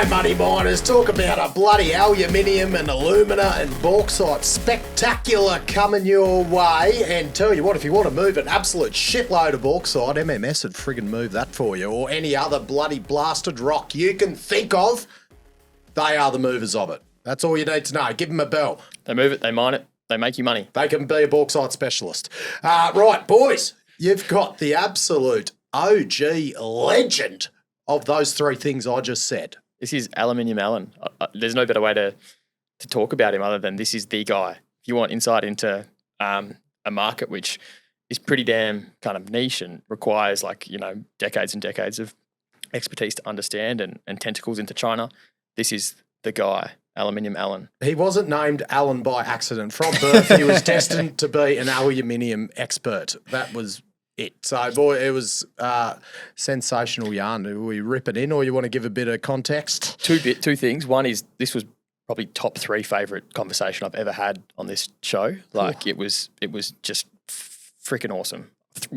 G'day, money miners. Talk about a bloody aluminium and alumina and bauxite spectacular coming your way. And tell you what, if you want to move an absolute shitload of bauxite, MMS would friggin' move that for you, or any other bloody blasted rock you can think of. They are the movers of it. That's all you need to know. Give them a bell. They move it, they mine it, they make you money. They can be a bauxite specialist. Right, boys, you've got the absolute OG legend of those three things I just said. This is Aluminium Alan. There's no better way to talk about him other than this is the guy. If you want insight into a market which is pretty damn kind of niche and requires decades and decades of expertise to understand and tentacles into China, this is the guy, Aluminium Alan. He wasn't named Alan by accident. From birth, he was destined to be an aluminium expert. That was it. So, boy, it was sensational yarn. Are we rip it in, or you want to give a bit of context? Two things. One is this was probably top 3 favourite conversation I've ever had on this show. It was just freaking awesome.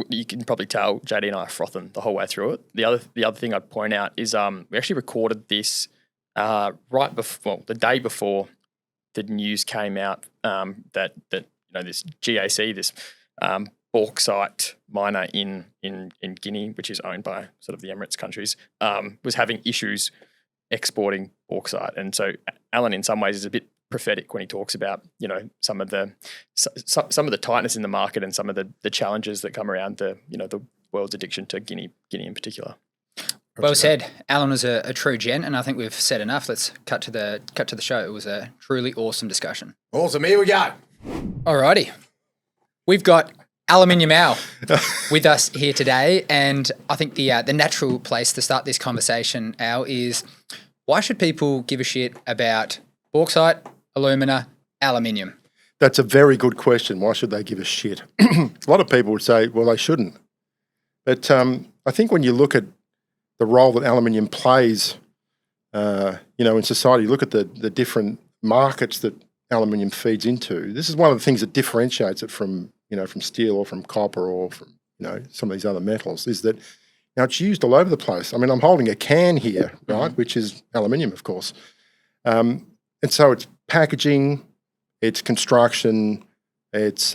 You can probably tell JD and I are frothing the whole way through it. The other thing I'd point out is we actually recorded this the day before the news came out that this GAC, this bauxite miner in Guinea, which is owned by sort of the Emirates countries, was having issues exporting bauxite. And so Alan, in some ways, is a bit prophetic when he talks about some of the tightness in the market and some of the challenges that come around the world's addiction to Guinea in particular. Well said. Alan was a true gent, and I think we've said enough. Let's cut to the show. It was a truly awesome discussion. Awesome. Here we go. Alrighty. We've got Aluminium Al with us here today, and I think the natural place to start this conversation, Al, is why should people give a shit about bauxite, alumina, aluminium? That's a very good question. Why should they give a shit? A lot of people would say, well, they shouldn't. But I think when you look at the role that aluminium plays, in society, look at the different markets that aluminium feeds into. This is one of the things that differentiates it from steel or from copper or from, some of these other metals, is that it's used all over the place. I mean, I'm holding a can here, right, which is aluminium, of course. And so it's packaging, it's construction, it's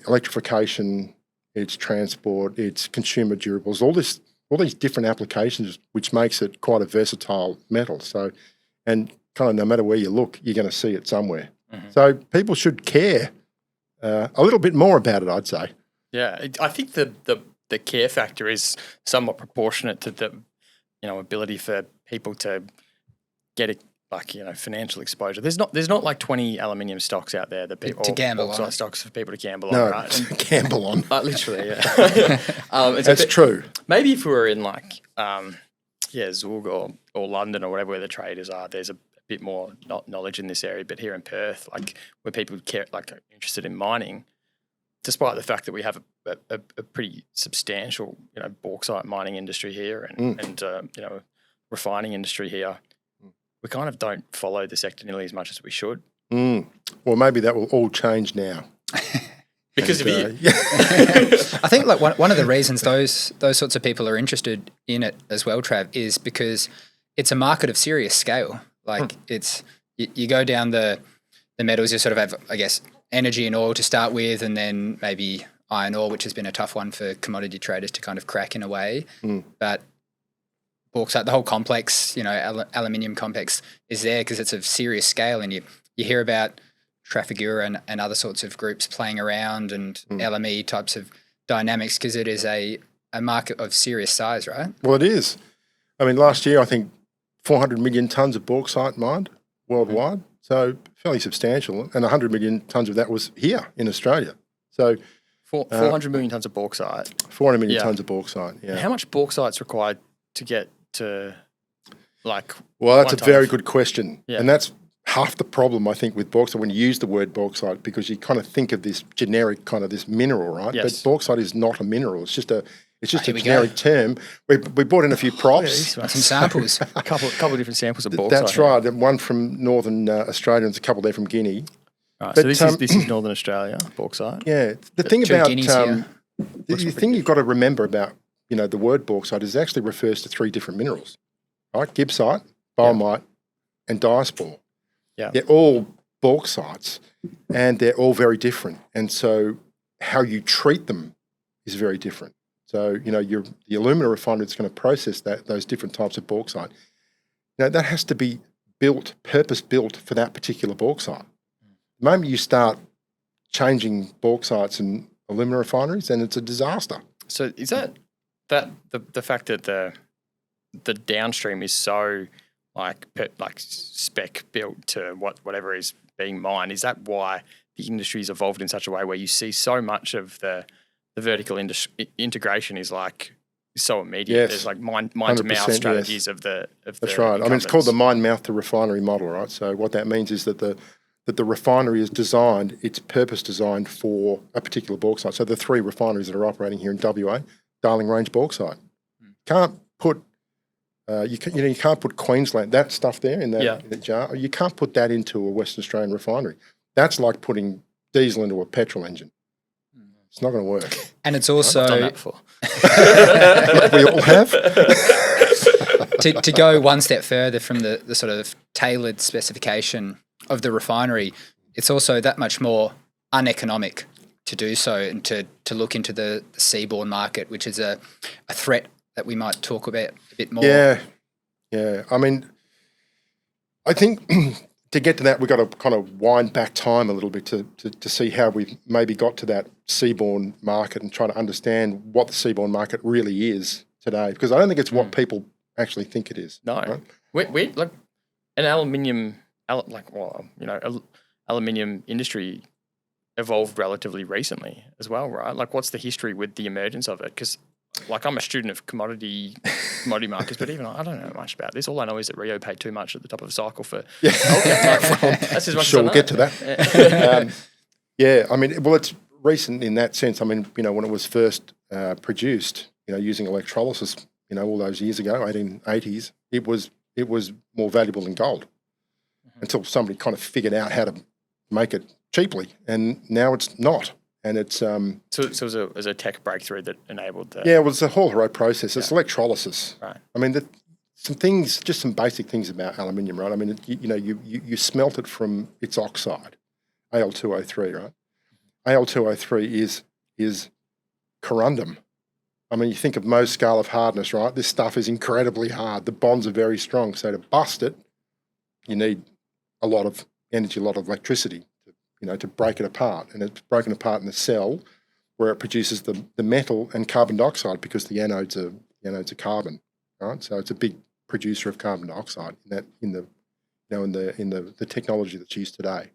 electrification, it's transport, it's consumer durables, all these different applications, which makes it quite a versatile metal. So, and kind of no matter where you look, you're going to see it somewhere. Mm-hmm. So people should care a little bit more about it, I'd say. Yeah, I think the care factor is somewhat proportionate to the ability for people to get it. Financial exposure. There's not like 20 aluminium stocks out there that people to gamble on. Stocks for people to gamble on, right? To gamble on. Literally, yeah. That's true. Maybe if we were in Zug or London or whatever where the traders are, there's a bit more knowledge in this area. But here in Perth, where people are interested in mining, despite the fact that we have a pretty substantial bauxite mining industry here and refining industry here. We kind of don't follow the sector nearly as much as we should. Well, maybe that will all change now. Because of you. I think one of the reasons those sorts of people are interested in it as well, Trav, is because it's a market of serious scale. It's you go down the metals, you sort of have, I guess, energy and oil to start with, and then maybe iron ore, which has been a tough one for commodity traders to kind of crack in a way. But bauxite, the whole complex, aluminium complex is there because it's of serious scale, and you hear about Trafigura and other sorts of groups playing around and LME types of dynamics because it is a market of serious size, right? Well, it is. I mean, last year I think 400 million tonnes of bauxite mined worldwide, so fairly substantial, and 100 million tonnes of that was here in Australia. So 400 million tonnes of bauxite. 400 million tonnes of bauxite, yeah. How much bauxite is required to get to Well, that's a very good question. Yeah. And that's half the problem, I think, with bauxite when you use the word bauxite, because you kind of think of this generic kind of this mineral, right? Yes. But bauxite is not a mineral. It's just a generic term. We brought in a few props. Some samples. a couple of different samples of bauxite. That's right. And one from northern Australia and a couple there from Guinea. Right, but so this is Northern Australia, bauxite. Yeah. The thing about the thing you've got to remember about the word bauxite is it actually refers to 3 different minerals, right? Gibbsite, boehmite, and diaspore. Yeah. They're all bauxites, and they're all very different. And so how you treat them is very different. So, the alumina refinery that's going to process those different types of bauxite, that has to be purpose-built for that particular bauxite. The moment you start changing bauxites and alumina refineries, then it's a disaster. So is that the fact that the downstream is so like spec built to whatever is being mined? Is that why the industry's evolved in such a way where you see so much of the vertical integration is so immediate? Yes. There's like mine to mouth strategies yes. of the That's right. I mean, it's called the mine mouth to refinery model, right? So what that means is that the refinery is designed, it's purpose designed for a particular bauxite. So the 3 refineries that are operating here in WA, Darling Range bauxite. Can't put you can't put Queensland, that stuff there in that jar. You can't put that into a Western Australian refinery. That's like putting diesel into a petrol engine. It's not going to work. And it's also... I've done that before. We all have. to go one step further from the sort of tailored specification of the refinery, it's also that much more uneconomic to do so and to look into the seaborne market, which is a threat that we might talk about a bit more. Yeah. I mean, I think to get to that, we've got to kind of wind back time a little bit to see how we've maybe got to that seaborne market and try to understand what the seaborne market really is today, because I don't think it's what people actually think it is. No. Right? We like an aluminium industry evolved relatively recently as well, right? Like, what's the history with the emergence of it? Because, like, I'm a student of commodity markets, but even I don't know much about this. All I know is that Rio paid too much at the top of the cycle for. Yeah, that's as much sure. as I know. We'll get to that. I mean, well, it's recent in that sense. I mean, when it was first produced, using electrolysis, all those years ago, 1880s, it was more valuable than gold until somebody kind of figured out how to make it cheaply, and now it's not. And it's so it was a tech breakthrough that enabled that. Yeah, it was the whole Hero process. It's electrolysis. Right. I mean, some basic things about aluminium, right? I mean, you smelt it from its oxide, Al2O3, right? Al2O3 is corundum. I mean, you think of Mohs scale of hardness, right? This stuff is incredibly hard. The bonds are very strong. So to bust it, you need a lot of energy, a lot of electricity to break it apart. And it's broken apart in the cell where it produces the metal and carbon dioxide, because the anodes are carbon, right? So it's a big producer of carbon dioxide in the technology that's used today.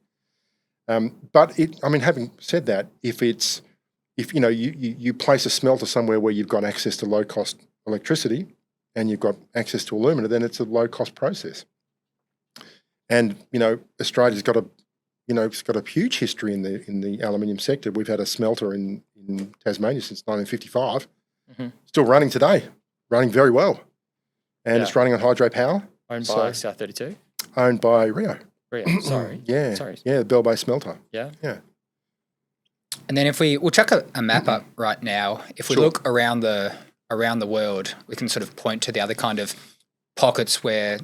But having said that, if you place a smelter somewhere where you've got access to low cost electricity and you've got access to alumina, then it's a low cost process. And Australia's got a huge history in the aluminium sector. We've had a smelter in Tasmania since 1955, still running today, running very well, and it's running on hydropower. Owned by South 32. Owned by Rio. Sorry. The Bell Bay smelter. Yeah. And then we'll chuck a map up right now. If we look around the world, we can sort of point to the other kind of pockets where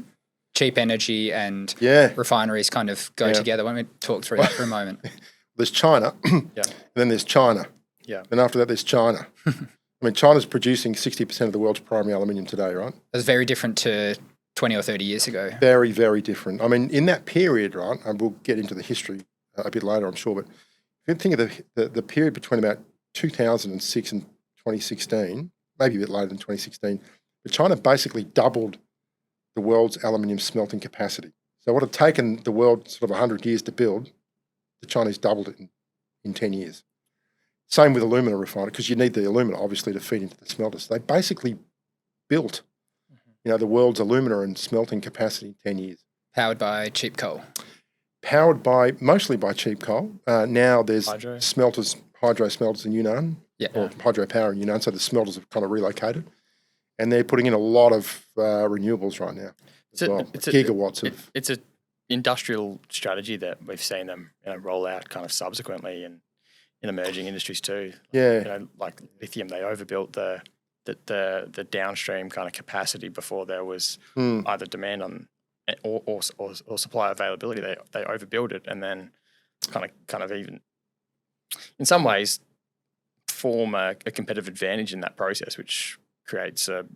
cheap energy and refineries kind of go together. Why don't we talk through that for a moment? There's China, and then there's China. Yeah. And after that, there's China. I mean, China's producing 60% of the world's primary aluminium today, right? That's very different to 20 or 30 years ago. Very, very different. I mean, in that period, right, and we'll get into the history a bit later, I'm sure, but if you think of the period between about 2006 and 2016, maybe a bit later than 2016, but China basically doubled the world's aluminium smelting capacity. So what had taken the world sort of 100 years to build, the Chinese doubled it in 10 years. Same with alumina refinery, because you need the alumina, obviously, to feed into the smelters. They basically built, the world's alumina and smelting capacity in 10 years. Powered by cheap coal. Mostly by cheap coal. Now there's hydro smelters in Yunnan, or hydropower in Yunnan, so the smelters have kind of relocated. And they're putting in a lot of renewables right now. It's an industrial strategy that we've seen them roll out kind of subsequently in emerging industries too. Like lithium, they overbuilt the downstream kind of capacity before there was either demand on or supply availability. They overbuild it and then kind of even in some ways form a competitive advantage in that process, which creates a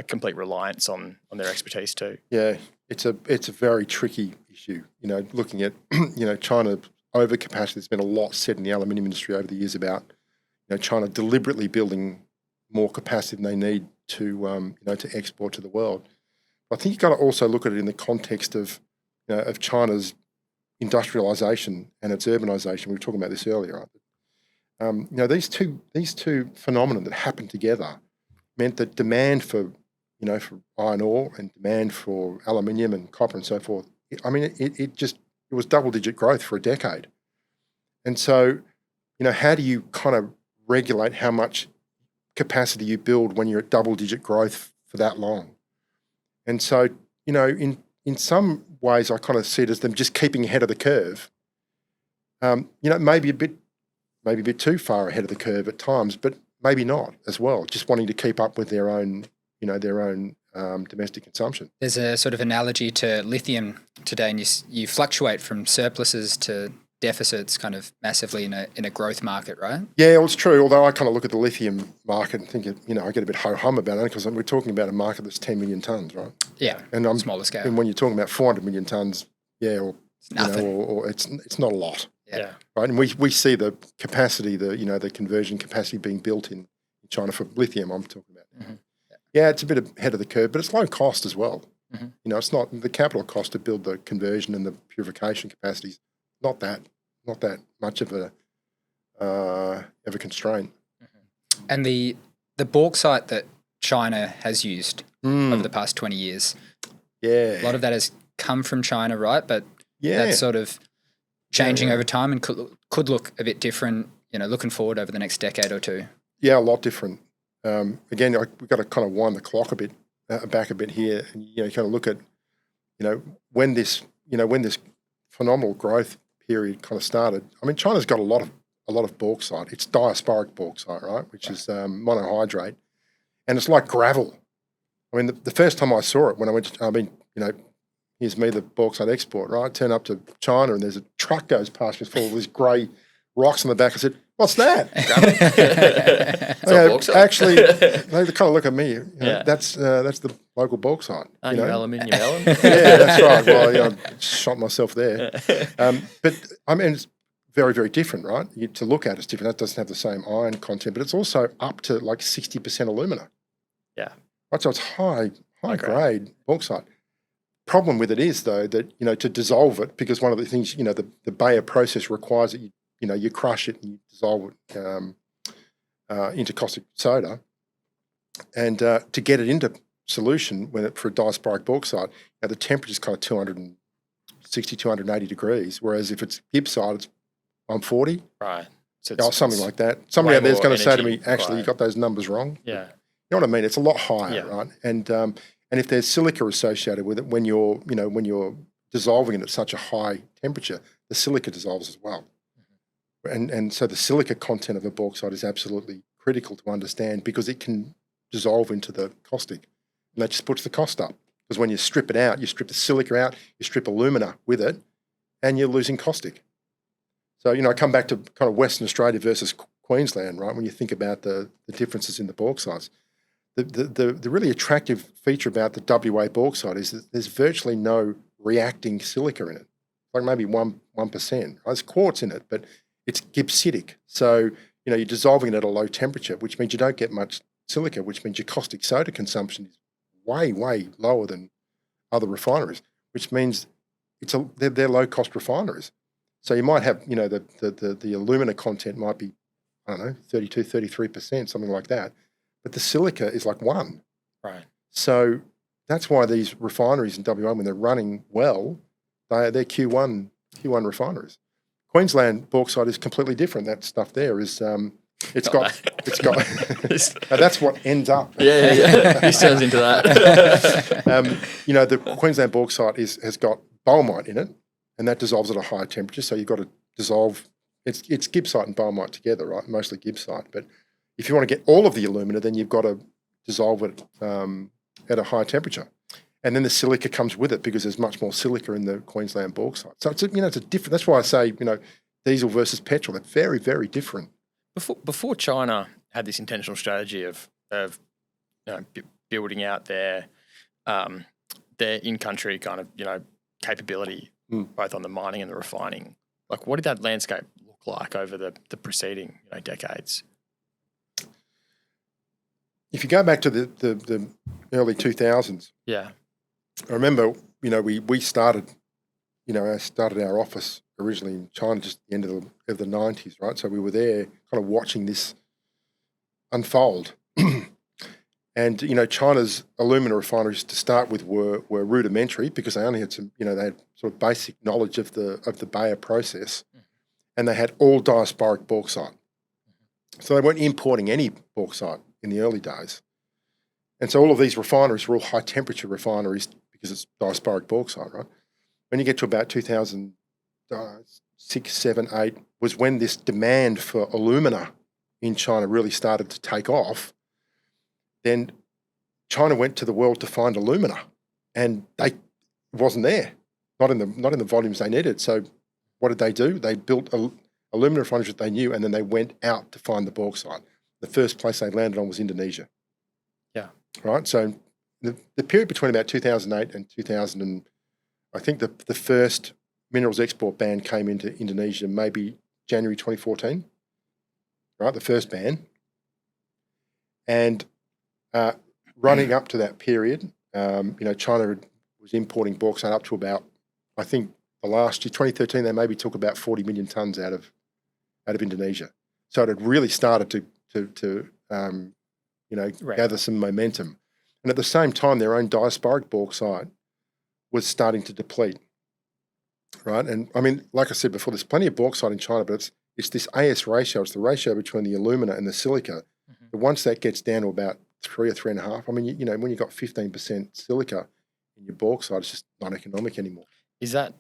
complete reliance on their expertise too. Yeah, it's a very tricky issue. Looking at China overcapacity. There's been a lot said in the aluminium industry over the years about China deliberately building more capacity than they need to to export to the world. I think you've got to also look at it in the context of China's industrialization and its urbanization. We were talking about this earlier. These two phenomena that happened together meant that demand for iron ore and demand for aluminium and copper and so forth. It was double-digit growth for a decade. And so, how do you kind of regulate how much capacity you build when you're at double-digit growth for that long? And so, in some ways, I kind of see it as them just keeping ahead of the curve. Maybe a bit too far ahead of the curve at times, but maybe not as well. Just wanting to keep up with their own domestic consumption. There's a sort of analogy to lithium today, and you fluctuate from surpluses to deficits kind of massively in a growth market, right? Yeah, well, it's true. Although I kind of look at the lithium market and think, I get a bit ho-hum about it because we're talking about a market that's 10 million tonnes, right? Yeah, and smaller scale. And when you're talking about 400 million tonnes, or it's nothing. Or it's not a lot. Yeah. Right, and we see the capacity, the conversion capacity being built in China for lithium. I'm talking about. Mm-hmm. Yeah, it's a bit ahead of the curve, but it's low cost as well. Mm-hmm. It's not the capital cost to build the conversion and the purification capacities. Not that much of a constraint. Mm-hmm. And the bauxite that China has used over the past 20 years, a lot of that has come from China, right? But that's sort of changing over time and could look a bit different, looking forward over the next decade or two. Yeah, a lot different. Again, we've got to kind of wind the clock a bit back a bit here, and kind of look at when this phenomenal growth period kind of started. I mean, China's got a lot of bauxite. It's diasporic bauxite, right, which is monohydrate, and it's like gravel. I mean, the first time I saw it when I went, here's me, the bauxite export, right? Turn up to China and there's a truck goes past me full of these grey rocks on the back. I said, "What's that?" Actually, they kind of look at me. That's the local bauxite. Aluminium Alan? Yeah, that's right. Well, I shot myself there. But I mean, it's very, very different, right? To look at it's different. That doesn't have the same iron content, but it's also up to like 60% alumina. Yeah. Right, so it's high grade bauxite. Problem with it is though that to dissolve it, because one of the things the Bayer process requires that you crush it and you dissolve it into caustic soda, and to get it into solution for a diasporic bauxite, the temperature is kind of 260, 280 degrees, whereas if it's gibbsite, it's 140. Right. So something like that. Somebody out there is going to say to me, actually, you got those numbers wrong. Yeah. You know what I mean? It's a lot higher, right? And if there's silica associated with it, when you're dissolving it at such a high temperature, the silica dissolves as well. And so the silica content of a bauxite is absolutely critical to understand, because it can dissolve into the caustic, and that just puts the cost up. Because when you strip it out, you strip the silica out, you strip alumina with it, and you're losing caustic. So I come back to kind of Western Australia versus Queensland, right? When you think about the differences in the bauxites. The really attractive feature about the WA bauxite is that there's virtually no reacting silica in it, like maybe 1%. Right? There's quartz in it, but it's gibbsitic. So, you're dissolving it at a low temperature, which means you don't get much silica, which means your caustic soda consumption is way, way lower than other refineries, which means they're low-cost refineries. So you might have, the alumina content might be, 32, 33%, something like that. But the silica is like 1. Right. So that's why these refineries in WA, when they're running well, they're Q1 refineries. Queensland bauxite is completely different. That stuff there is, it's got. Now that's what ends up. Yeah. This turns into that. The Queensland bauxite has got boehmite in it, and that dissolves at a higher temperature. So you've got to dissolve. It's gibbsite and boehmite together, right? Mostly gibbsite, but if you want to get all of the alumina, then you've got to dissolve it at a high temperature. And then the silica comes with it because there's much more silica in the Queensland bauxite. So it's a different. That's why I say diesel versus petrol. They're very, very different. Before China had this intentional strategy of building out their in-country kind of capability, both on the mining and the refining. Like, what did that landscape look like over the preceding decades? If you go back to the early 2000s, Yeah, I remember we started our office originally in China just at the end of the 90s, right? So we were there kind of watching this unfold. And China's alumina refineries to start with were rudimentary because they only had they had sort of basic knowledge of the Bayer process, and they had all diasporic bauxite. So they weren't importing any bauxite in the early days. And so all of these refineries were all high temperature refineries because it's diasporic bauxite, right? When you get to about 2006, 7, 8 was when this demand for alumina in China really started to take off. Then China went to the world to find alumina, and it wasn't there, not in the volumes they needed. So what did they do? They built alumina refineries that they knew, and then they went out to find the bauxite. The first place they landed on was Indonesia. Yeah. Right. So the period between about 2008 and 2000, and I think the first minerals export ban came into Indonesia maybe January 2014. Right, the first ban, and running up to that period, China was importing bauxite up to about, I think the last year, 2013, they maybe took about 40 million tonnes out of Indonesia. So it had really started to gather some momentum. And at the same time, their own diasporic bauxite was starting to deplete, right? And I mean, like I said before, there's plenty of bauxite in China, but it's this AS ratio. It's the ratio between the alumina and the silica. But once that gets down to about 3 or 3.5, I mean, when you've got 15% silica in your bauxite, it's just not economic anymore. Is that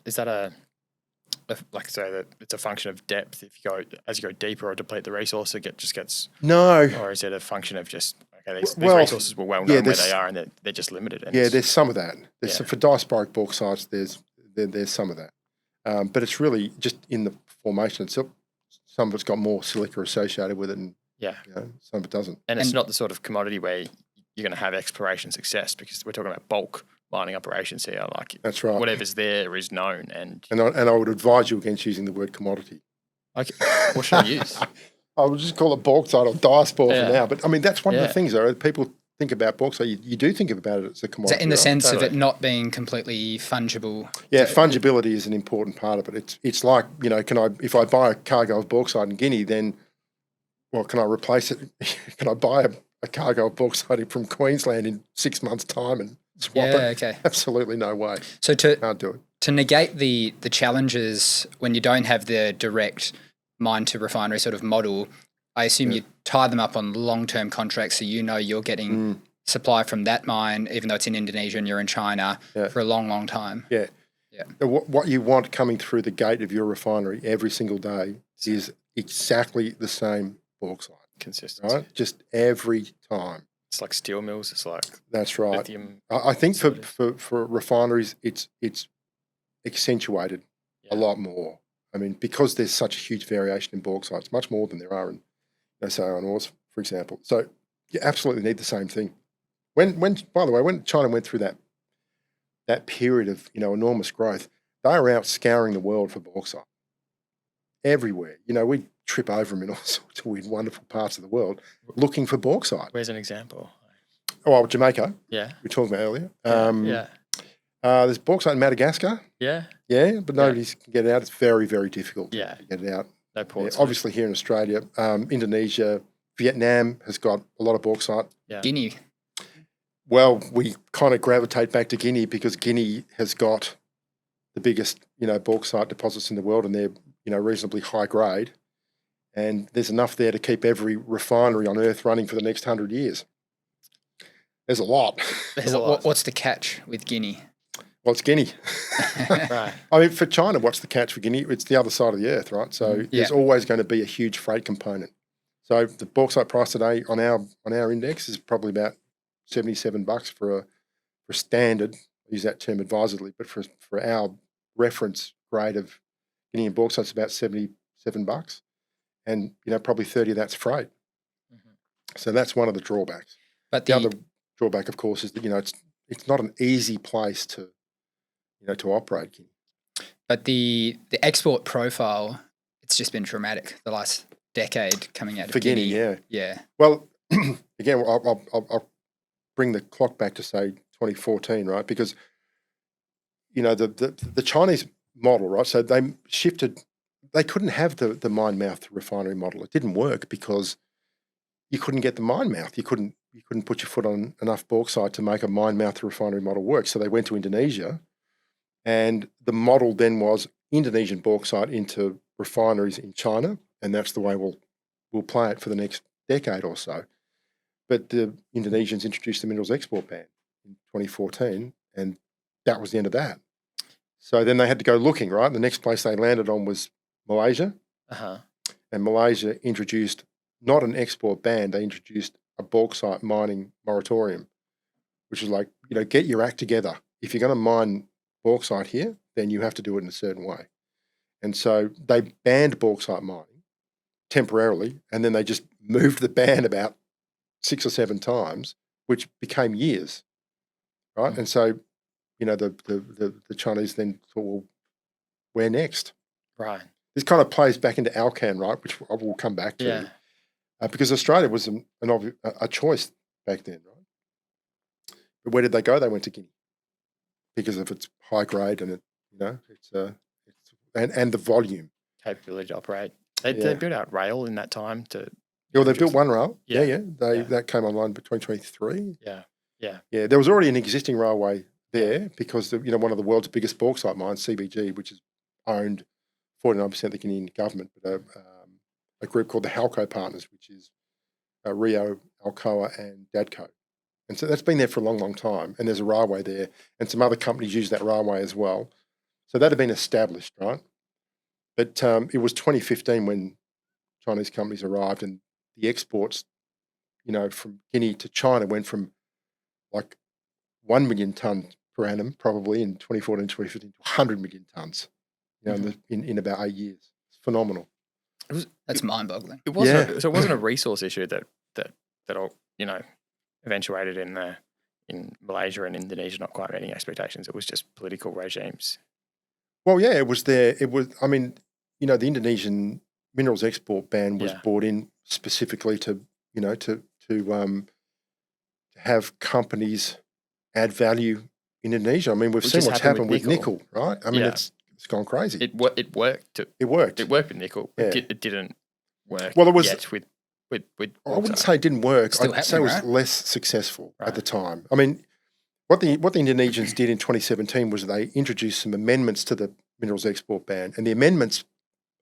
like say that it's a function of depth? If you go deeper or deplete the resource, it just gets no, or is it a function of just these resources were well known where they are and they're just limited? And there's some of that. For diasporic bauxites, there's some of that, but it's really just in the formation itself. Some of it's got more silica associated with it, and some of it doesn't. And it's not the sort of commodity where you're going to have exploration success because we're talking about bulk mining operations here. Like, that's right. Whatever's there is known, and I would advise you against using the word commodity. Okay, what should I use? I would just call it bauxite or diaspore for now. But I mean, that's one of the things, though. People think about bauxite. You do think about it as a commodity. So in the sense of it not being completely fungible. Yeah, fungibility is an important part of it. It's like, if I buy a cargo of bauxite in Guinea, then, well, can I replace it? Can I buy a cargo of bauxite from Queensland in 6 months' time and swap it? Okay. Absolutely no way. So can't do it. To negate the challenges when you don't have the direct mine to refinery sort of model, I assume you tie them up on long-term contracts so you're getting supply from that mine, even though it's in Indonesia and you're in China for a long, long time. Yeah. What you want coming through the gate of your refinery every single day is exactly the same bauxite. Consistency. Right? Just every time. It's like steel mills. It's like that's right. lithium. I think for refineries, it's accentuated a lot more. I mean, because there's such a huge variation in bauxite, it's much more than there are in, say, iron ores, for example. So you absolutely need the same thing. When by the way, when China went through that period of enormous growth, they were out scouring the world for bauxite everywhere. We trip over them in all sorts of weird, wonderful parts of the world looking for bauxite. Where's an example? Oh, Jamaica. Yeah. We were talking about earlier. There's bauxite in Madagascar. Yeah. Yeah, but nobody can get it out. It's very, very difficult to get it out. No ports. Obviously here in Australia, Indonesia, Vietnam has got a lot of bauxite. Yeah. Guinea. Well, we kind of gravitate back to Guinea because Guinea has got the biggest, bauxite deposits in the world, and they're, reasonably high grade. And there's enough there to keep every refinery on Earth running for the next 100 years. There's a lot. What's the catch with Guinea? Well, it's Guinea. Right. I mean, for China, what's the catch for Guinea? It's the other side of the Earth, right? So there's always going to be a huge freight component. So the bauxite price today on our index is probably about $77 for standard use that term advisedly, but for our reference grade of Guinean bauxite, it's about $77, and probably 30 of that's freight. So that's one of the drawbacks. But The other drawback, of course, is that it's not an easy place to operate. But the export profile, it's just been dramatic the last decade coming out of For Guinea, Yeah. Well, again, I'll bring the clock back to say 2014, right? Because the Chinese model, right? So they shifted. They couldn't have the mine mouth to refinery model. It didn't work because you couldn't get the mine mouth. You couldn't put your foot on enough bauxite to make a mine mouth to refinery model work. So they went to Indonesia, and the model then was Indonesian bauxite into refineries in China, and that's the way we'll play it for the next decade or so. But the Indonesians introduced the minerals export ban in 2014, and that was the end of that. So then they had to go looking, right? The next place they landed on was Malaysia. And Malaysia introduced not an export ban, they introduced a bauxite mining moratorium, which is like, get your act together. If you're going to mine bauxite here, then you have to do it in a certain way. And so they banned bauxite mining temporarily, and then they just moved the ban about 6 or 7 times, which became years, right? And so, the Chinese then thought, well, where next? Right. This kind of plays back into Alcan, right, which I will come back to. Yeah. Because Australia was a choice back then, right? But where did they go? They went to Guinea because of its high grade and and the volume. Capability to operate. They built out rail in that time to. Yeah, well, they built one rail. Yeah. That came online between 2023. Yeah. There was already an existing railway there because one of the world's biggest bauxite mines, CBG, which is owned 49% of the Guinean government, but a group called the Halco Partners, which is Rio, Alcoa, and Dadco. And so that's been there for a long, long time. And there's a railway there, and some other companies use that railway as well. So that had been established, right? But it was 2015 when Chinese companies arrived, and the exports, from Guinea to China went from like 1 million tonnes per annum, probably in 2014, 2015, to 100 million tonnes, in about 8 years. It's phenomenal. That's mind-boggling. It wasn't. So it wasn't a resource issue that all eventuated in Malaysia and Indonesia not quite meeting expectations. It was just political regimes. Well, yeah, it was there. It was. I mean, the Indonesian minerals export ban was brought in specifically to have companies add value in Indonesia. I mean, we've seen what's happened with nickel, right? I mean, it's gone crazy. It worked. It worked. It worked with nickel. Yeah. It didn't work. Well, it was yet with I wouldn't say it didn't work. I'd say it was less successful at the time. I mean, what the Indonesians did in 2017 was they introduced some amendments to the minerals export ban, and the amendments,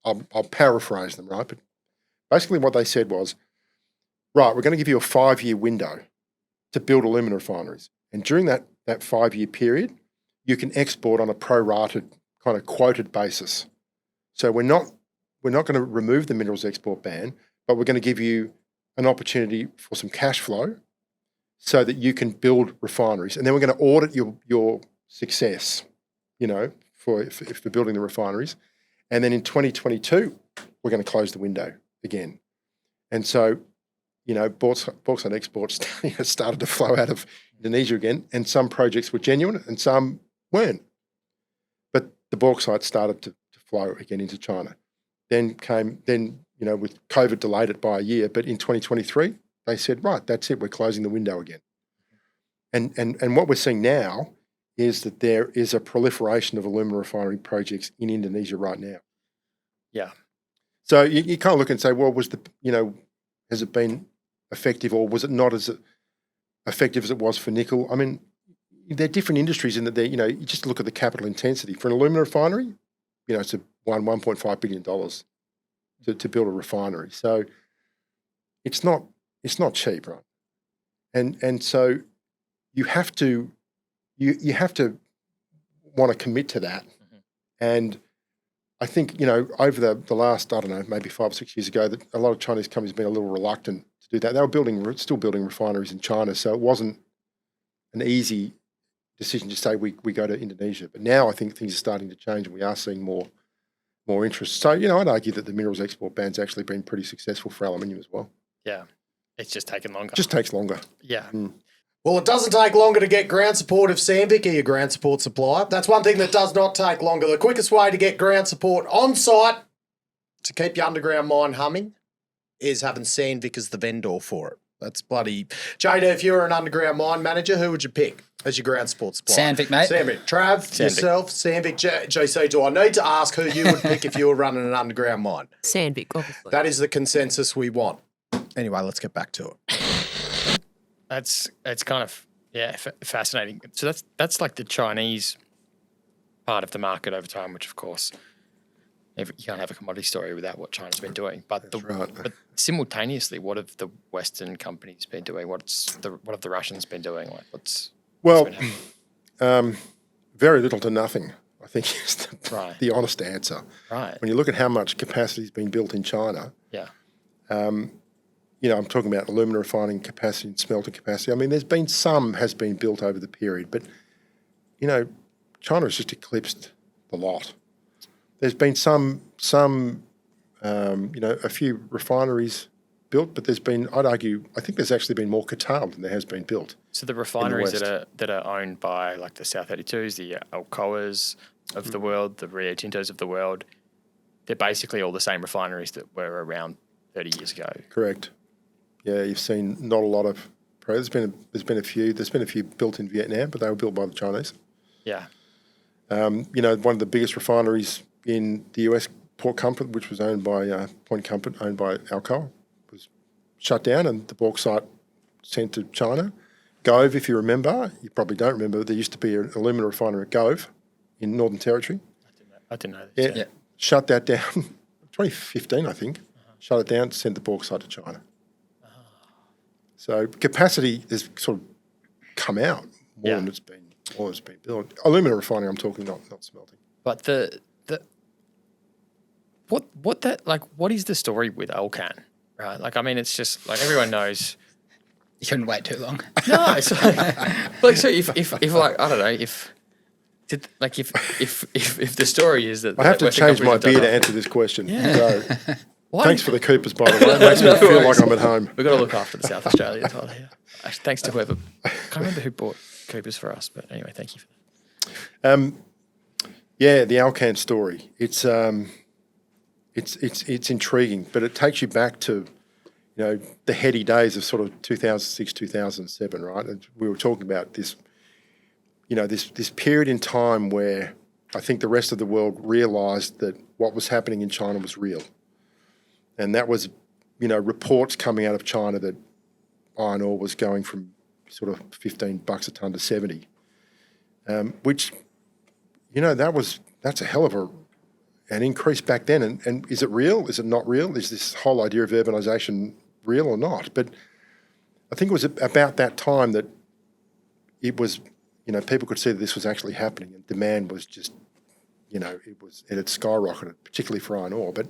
I'll paraphrase them, right? But basically, what they said was, right, we're going to give you a 5-year window to build alumina refineries, and during that 5-year period, you can export on a prorated kind of quoted basis. So we're not going to remove the minerals export ban, but we're going to give you an opportunity for some cash flow so that you can build refineries. And then we're going to audit your success, for building the refineries. And then in 2022, we're going to close the window again. And so, bauxite exports started to flow out of Indonesia again, and some projects were genuine and some weren't. But the bauxite started to flow again into China. Then, with COVID delayed it by a year, but in 2023, they said, right, that's it, we're closing the window again. And what we're seeing now is that there is a proliferation of alumina refinery projects in Indonesia right now. Yeah. So you kind of look and say, well, has it been effective, or was it not as effective as it was for nickel? I mean, they're different industries in that you just look at the capital intensity. For an alumina refinery, it's $1.5 billion to build a refinery. So it's not cheap, right? And so you have to want to commit to that. Mm-hmm. And I think, over the last, I don't know, maybe 5 or 6 years ago, that a lot of Chinese companies have been a little reluctant to do that. They were still building refineries in China, so it wasn't an easy decision to say we go to Indonesia. But now I think things are starting to change and we are seeing more interest. So, I'd argue that the minerals export ban's actually been pretty successful for aluminium as well. Yeah. It's just taken longer. Just takes longer. Yeah. Well, it doesn't take longer to get ground support if Sandvik are your ground support supplier. That's one thing that does not take longer. The quickest way to get ground support on site to keep your underground mine humming is having Sandvik as the vendor for it. That's bloody... JD, if you were an underground mine manager, who would you pick as your ground support supplier? Sandvik, mate. Sandvik. Trav, yourself, Sandvik. JC, do I need to ask who you would pick if you were running an underground mine? Sandvik, obviously. That is the consensus we want. Anyway, let's get back to it. It's kind of fascinating. So that's like the Chinese part of the market over time, which of course you can't have a commodity story without what China's been doing. But but simultaneously, what have the Western companies been doing? What have the Russians been doing? Like what's been happening? Very little to nothing, I think is the honest answer. Right. When you look at how much capacity has been built in China, I'm talking about alumina refining capacity and smelting capacity. I mean, there's been some has been built over the period, but, China has just eclipsed the lot. There's been a few refineries built, but there's been, I'd argue, I think there's actually been more curtailed than there has been built. So the refineries that are owned by like the South 82s, the Alcoas of the world, the Rio Tintos of the world, they're basically all the same refineries that were around 30 years ago. Correct. Yeah, you've seen not a lot of. There's been a few built in Vietnam, but they were built by the Chinese. Yeah. One of the biggest refineries in the US, Port Comfort, which was owned by Point Comfort, owned by Alcoa, was shut down, and the bauxite sent to China. Gove, if you remember, you probably don't remember, there used to be an alumina refinery at Gove in Northern Territory. I didn't know this. Yeah. Shut that down. 2015, I think. Shut it down, sent the bauxite to China. So capacity has sort of come out more than it's been built. Alumina refining, I'm talking, not smelting. But what is the story with Alcan? Right? Like, I mean, it's just like everyone knows. You couldn't wait too long. No, it's like so if like I don't know if the story is that I have to Western change my companies have beer to done answer this question. Yeah. So, Why? thanks for the Coopers, by the way. It makes me feel like I'm at home. We've got to look after the South Australia Tyler here. Actually, thanks to whoever. I can't remember who bought Coopers for us, but anyway, thank you for that. The Alcan story. It's intriguing, but it takes you back to the heady days of sort of 2006, 2007, right? And we were talking about this, this period in time where I think the rest of the world realised that what was happening in China was real. And that was, reports coming out of China that iron ore was going from sort of $15 a tonne to 70, which, that's a hell of an increase back then. And is it real? Is it not real? Is this whole idea of urbanisation real or not? But I think it was about that time that it was, people could see that this was actually happening, and demand was just, it had skyrocketed, particularly for iron ore. But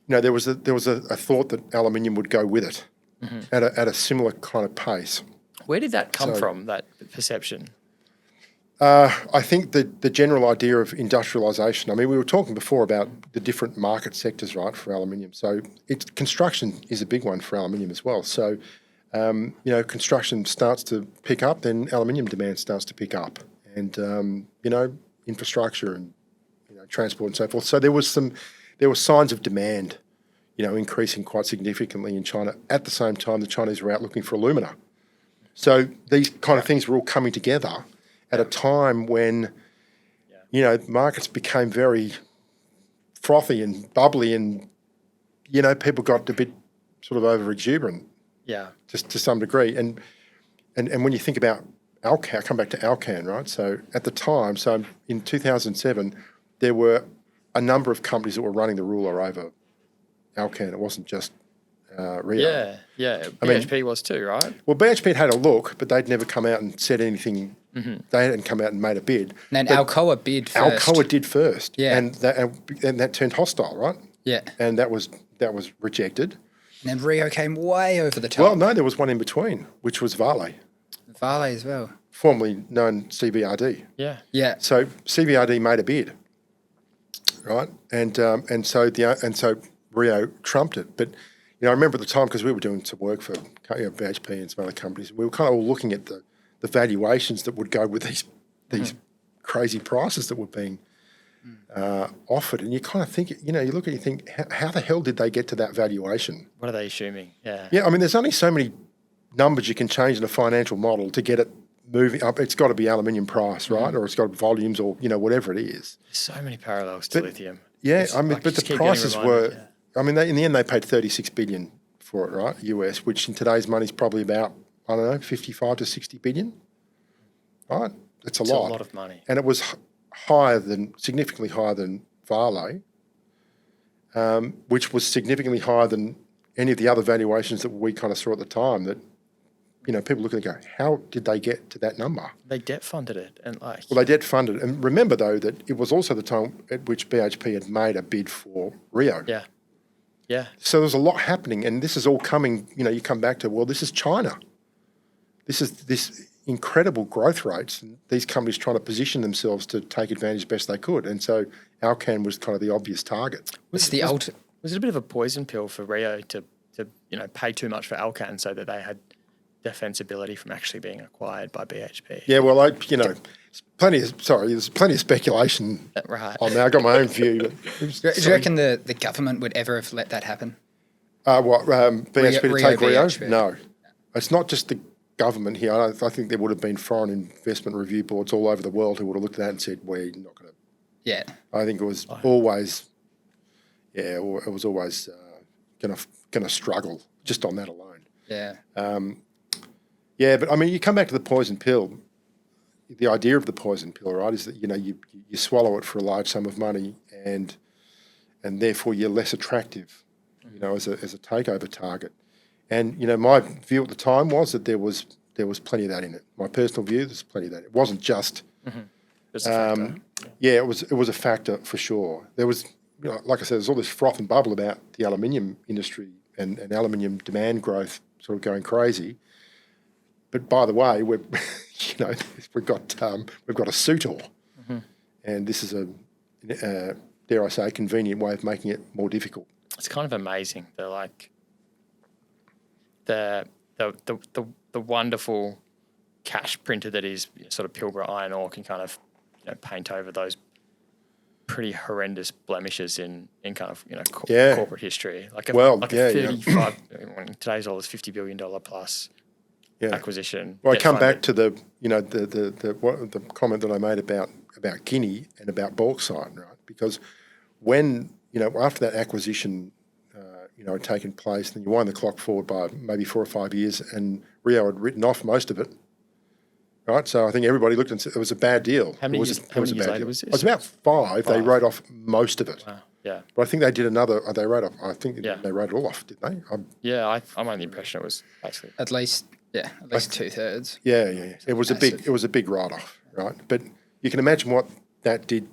there was a thought that aluminium would go with it at a similar kind of pace. Where did that come from? That perception? I think the general idea of industrialisation. I mean, we were talking before about the different market sectors, right, for aluminium. So construction is a big one for aluminium as well. So, construction starts to pick up, then aluminium demand starts to pick up, and infrastructure and transport and so forth. So there were signs of demand, increasing quite significantly in China. At the same time, the Chinese were out looking for alumina. So these kind of things were all coming together at a time when, markets became very frothy and bubbly, and, people got a bit sort of over exuberant. Yeah. Just to some degree. And when you think about Alcan, come back to Alcan, right? So at the time, in 2007, there were a number of companies that were running the ruler over Alcan. It wasn't just Rio. Yeah. BHP was too, right? Well, BHP had a look, but they'd never come out and said anything. They hadn't come out and made a bid. And then Alcoa bid first. Alcoa did first. Yeah. And that turned hostile, right? Yeah. And that was rejected. And then Rio came way over the top. Well, no, there was one in between, which was Vale. Vale as well. formerly known CBRD. Yeah. Yeah. So CBRD made a bid, right? And so Rio trumped it. But I remember at the time, because we were doing some work for BHP and some other companies, we were kind of all looking at the valuations that would go with these crazy prices that were being offered, and you kind of think, you look at it, you think, how the hell did they get to that valuation? What are they assuming? Yeah. Yeah, I mean, there's only so many numbers you can change in a financial model to get it moving up. It's got to be aluminium price, right? Or it's got volumes, or whatever it is. There's so many parallels to lithium. Yeah, It's I mean, like but you just the keep getting prices reminded, were. I mean, in the end, they paid $36 billion for it, right? US, which in today's money is probably about, I don't know, 55 to 60 billion, right? It's a It's lot. a lot of money. And it was significantly higher than Vale, which was significantly higher than any of the other valuations that we kind of saw at the time. That people look at it and go, how did they get to that number? They debt funded it, and Well, they debt funded, and remember though that it was also the time at which BHP had made a bid for Rio. yeah, yeah, So there's a lot happening, and this is all coming. You come back to, well, this is China. This is this incredible growth rates, and these companies trying to position themselves to take advantage as best they could. And so Alcan was kind of the obvious target. Was it a bit of a poison pill for Rio to pay too much for Alcan so that they had defensibility from actually being acquired by BHP? Yeah, well, there's plenty of speculation Right. on that. I got my own view. But Do you reckon the government would ever have let that happen? BHP to take Rio? BHP. No. It's not just the government here. I think there would have been foreign investment review boards all over the world who would have looked at that and said, we're not going to. Yeah. I think it was always going to struggle just on that alone. Yeah. But I mean, you come back to the poison pill. The idea of the poison pill, right, is that you swallow it for a large sum of money, and therefore you're less attractive, as a takeover target. And my view at the time was that there was plenty of that in it. My personal view, there's plenty of that. It wasn't just. There's a factor. Yeah, it was a factor for sure. There was, like I said, there's all this froth and bubble about the aluminium industry and aluminium demand growth sort of going crazy. But by the way, we've got a suitor, and this is a dare I say, convenient way of making it more difficult. It's kind of amazing. The wonderful cash printer that is sort of Pilbara iron ore can kind of paint over those pretty horrendous blemishes in kind of corporate history. Like a 35 today's all is $50 billion plus acquisition. Well, I come back to the comment that I made about Guinea and about bauxite, right? Because when after that acquisition had taken place, then you wind the clock forward by maybe 4 or 5 years, and Rio had written off most of it. Right, so I think everybody looked and said it was a bad deal. How many years later was this? It was about 5. They wrote off most of it. Wow. Yeah. But I think they did another. They wrote off. I think they wrote it all off, did they? I'm under the impression it was basically At least 2/3. Yeah. It was a big write off, right? But you can imagine what that did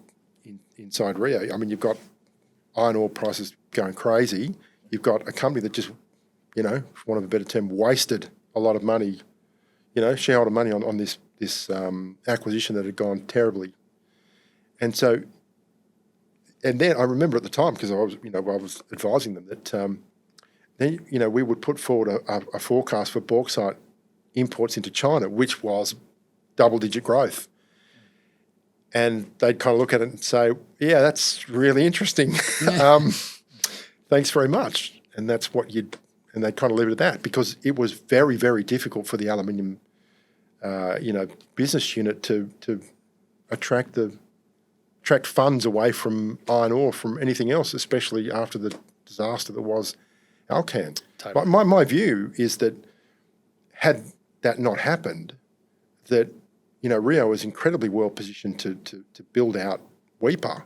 inside Rio. I mean, you've got iron ore prices going crazy. You've got a company that just, for want of a better term, wasted a lot of money, shareholder money on this acquisition that had gone terribly. And so, and then I remember at the time, because I was advising them that then we would put forward a forecast for bauxite imports into China, which was double-digit growth. And they'd kind of look at it and say, yeah, that's really interesting. Thanks very much. And that's and they kind of leave it at that, because it was very, very difficult for the aluminium, business unit to attract funds away from iron ore, from anything else, especially after the disaster that was Alcan. Totally. But my view is that had that not happened, that Rio is incredibly well positioned to build out Weipa,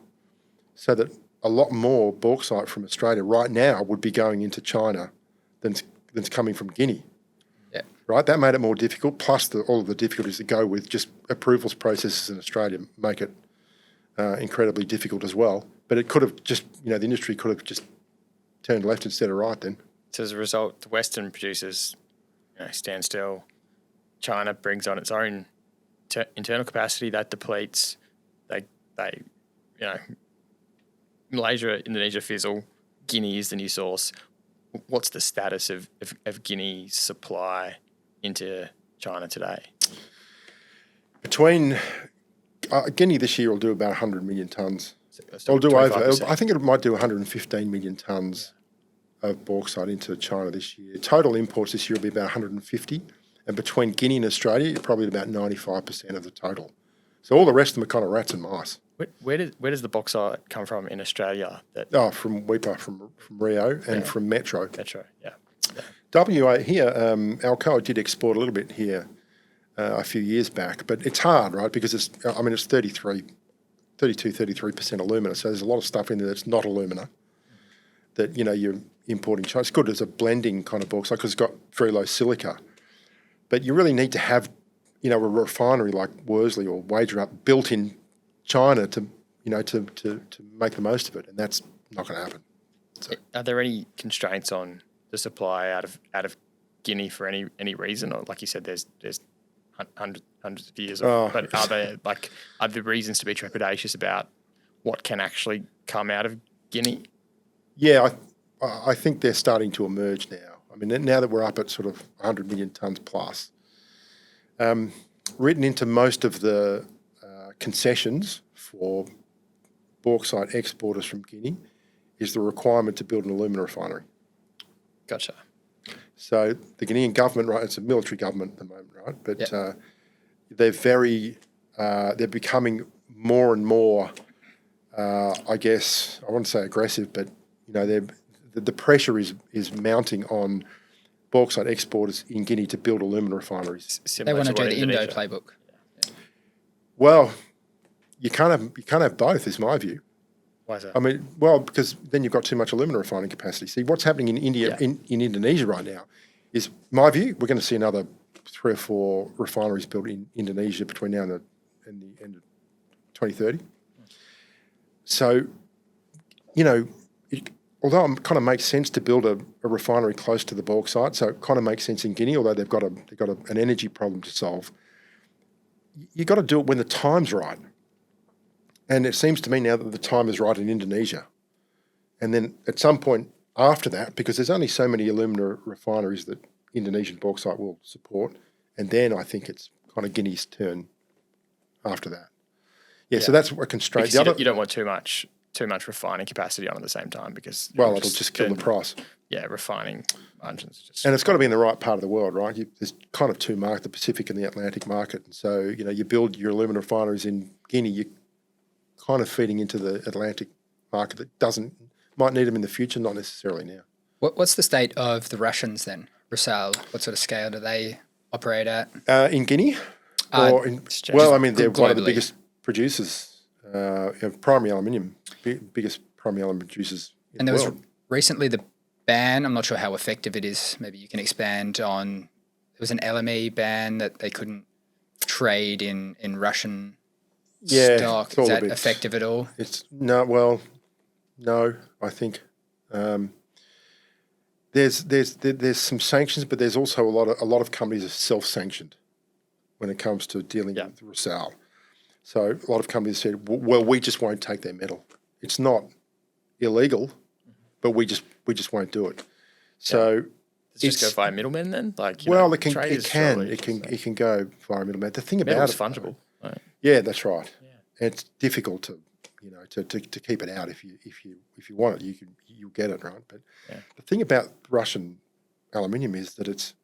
so that a lot more bauxite from Australia right now would be going into China than's coming from Guinea. Yeah. Right? That made it more difficult, plus all of the difficulties that go with just approvals processes in Australia make it incredibly difficult as well. But it could have just, the industry could have just turned left instead of right then. So as a result, the Western producers stand still. China brings on its own internal capacity that depletes. They Malaysia, Indonesia fizzle. Guinea is the new source. What's the status of Guinea's supply into China today? Between Guinea this year will do about 100 million tonnes. So I'll do over. 25%. I think it might do 115 million tonnes of bauxite into China this year. Total imports this year will be about 150, and between Guinea and Australia, you're probably at about 95% of the total. So all the rest of them are kind of rats and mice. Where does the bauxite come from in Australia? From WEPA, from Rio, and from Metro. Metro, yeah. WA here, Alcoa did export a little bit here a few years back, but it's hard, right? Because it's 33% alumina. So there's a lot of stuff in there that's not alumina that, you're importing China. It's good as a blending kind of bauxite because it's got very low silica. But you really need to have, a refinery like Worsley or Wagerup built in China to make the most of it, and that's not going to happen. So. Are there any constraints on the supply out of Guinea for any reason, or like you said, there's hundreds of years. But are there reasons to be trepidatious about what can actually come out of Guinea? Yeah, I think they're starting to emerge now. I mean, now that we're up at sort of 100 million tonnes plus, written into most of the concessions for bauxite exporters from Guinea is the requirement to build an alumina refinery. Gotcha. So the Guinean government, right, it's a military government at the moment, right? But they're becoming more and more, I guess, I want to say aggressive, but, the pressure is mounting on bauxite exporters in Guinea to build alumina refineries. They want to do the Indo playbook. Well, you can't have both, is my view. Why is that? I mean, well, because then you've got too much alumina refining capacity. See, what's happening in India, in Indonesia right now is, my view, we're going to see another 3 or 4 refineries built in Indonesia between now and the end of 2030. So, although it kind of makes sense to build a refinery close to the bauxite, so it kind of makes sense in Guinea, although they've got an energy problem to solve. You've got to do it when the time's right. And it seems to me now that the time is right in Indonesia. And then at some point after that, because there's only so many alumina refineries that Indonesian bauxite will support, and then I think it's kind of Guinea's turn after that. Yeah. So that's a constraint. You don't want too much refining capacity on at the same time because... Well, it'll just kill the price. Yeah, refining margins. And it's got to be in the right part of the world, right? There's kind of two markets, the Pacific and the Atlantic market. And so, you build your alumina refineries in Guinea, you're kind of feeding into the Atlantic market that might need them in the future, not necessarily now. What's the state of the Russians then? Rusal, what sort of scale do they operate at? In Guinea? They're one of the biggest producers, primary aluminium, biggest primary aluminium producers in the world. And there was recently the ban, I'm not sure how effective it is, maybe you can expand on, there was an LME ban that they couldn't trade in Russian stock. Is that effective at all? No, I think there's some sanctions, but there's also a lot of companies are self-sanctioned when it comes to dealing with Rusal. So a lot of companies said, well, we just won't take their metal. It's not illegal, but we just won't do it. So does it just go via middlemen then? It can go via middlemen. The thing about it's fungible. Right? Yeah, that's right. Yeah. And it's difficult to keep it out if you want it, you'll get it, right? But the thing about Russian aluminium is that its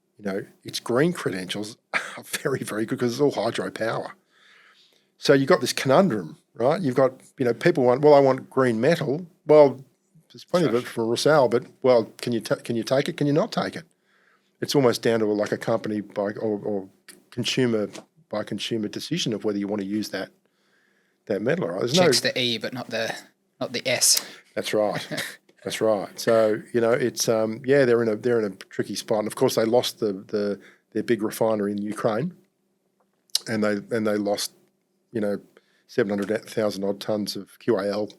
green credentials are very, very good because it's all hydropower. So you've got this conundrum, right? You've got, people want, I want green metal. Well, there's plenty of it from Rusal, but, can you take it? Can you not take it? It's almost down to like a company or consumer by consumer decision of whether you want to use that metal. Right? Checks the E, but not the S. That's right. That's right. So it's they're in a tricky spot, and of course they lost their big refinery in Ukraine, and they lost 700,000 odd tons of QAL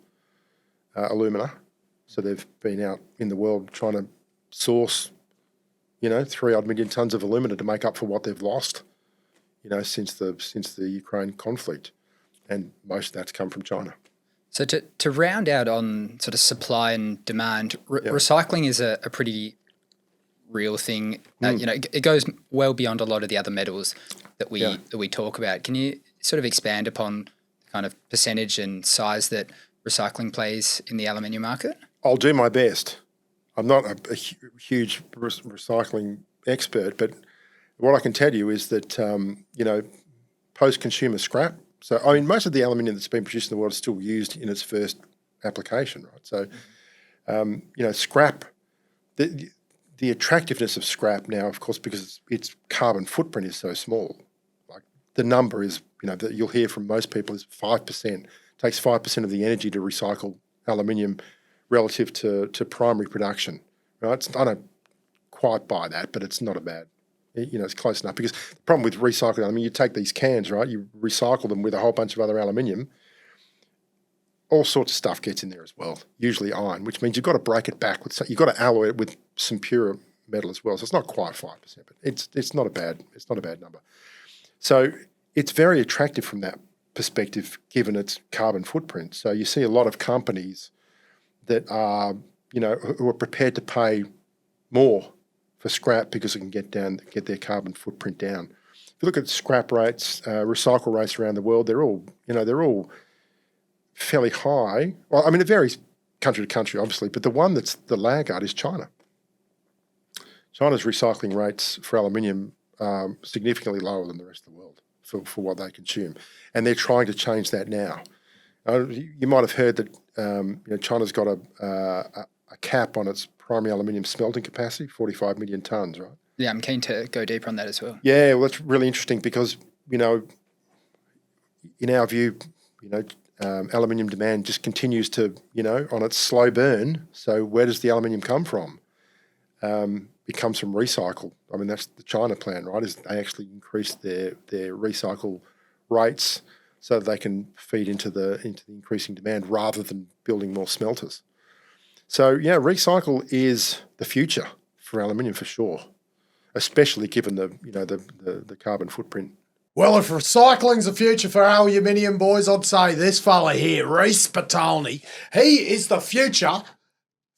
alumina. So they've been out in the world trying to source 3 odd million tons of alumina to make up for what they've lost since the Ukraine conflict, and most of that's come from China. So to round out on sort of supply and demand, recycling is a pretty real thing. It goes well beyond a lot of the other metals that we talk about. Can you sort of expand upon the kind of percentage and size that recycling plays in the aluminium market? I'll do my best. I'm not a huge recycling expert, but what I can tell you is that post-consumer scrap. So I mean, most of the aluminium that's been produced in the world is still used in its first application, right? So scrap. The attractiveness of scrap now, of course, because its carbon footprint is so small. Like the number is, that you'll hear from most people is 5%. It takes 5% of the energy to recycle aluminium relative to primary production. Right? I don't quite buy that, but it's not a bad. It's close enough, because the problem with recycling aluminium, you take these cans, right? You recycle them with a whole bunch of other aluminium. All sorts of stuff gets in there as well, usually iron, which means you've got to break it back you've got to alloy it with some pure metal as well. So it's not quite 5%, but it's not a bad number. So it's very attractive from that perspective, given its carbon footprint. So you see a lot of companies that are, who are prepared to pay more for scrap because it can get their carbon footprint down. If you look at scrap rates, recycle rates around the world, they're all fairly high. Well, I mean, it varies country to country, obviously, but the one that's the laggard is China. China's recycling rates for aluminium are significantly lower than the rest of the world for what they consume, and they're trying to change that now. You might have heard that China's got a cap on its primary aluminium smelting capacity, 45 million tonnes, right? Yeah, I'm keen to go deeper on that as well. Yeah, well, that's really interesting because, in our view, aluminium demand just continues to, on its slow burn. So where does the aluminium come from? It comes from recycle. I mean, that's the China plan, right? Is they actually increase their recycle rates so that they can feed into the increasing demand rather than building more smelters. So yeah, recycle is the future for aluminium for sure, especially given the carbon footprint. Well, if recycling's the future for aluminium, boys, I'd say this fella here, Reece Patolny, he is the future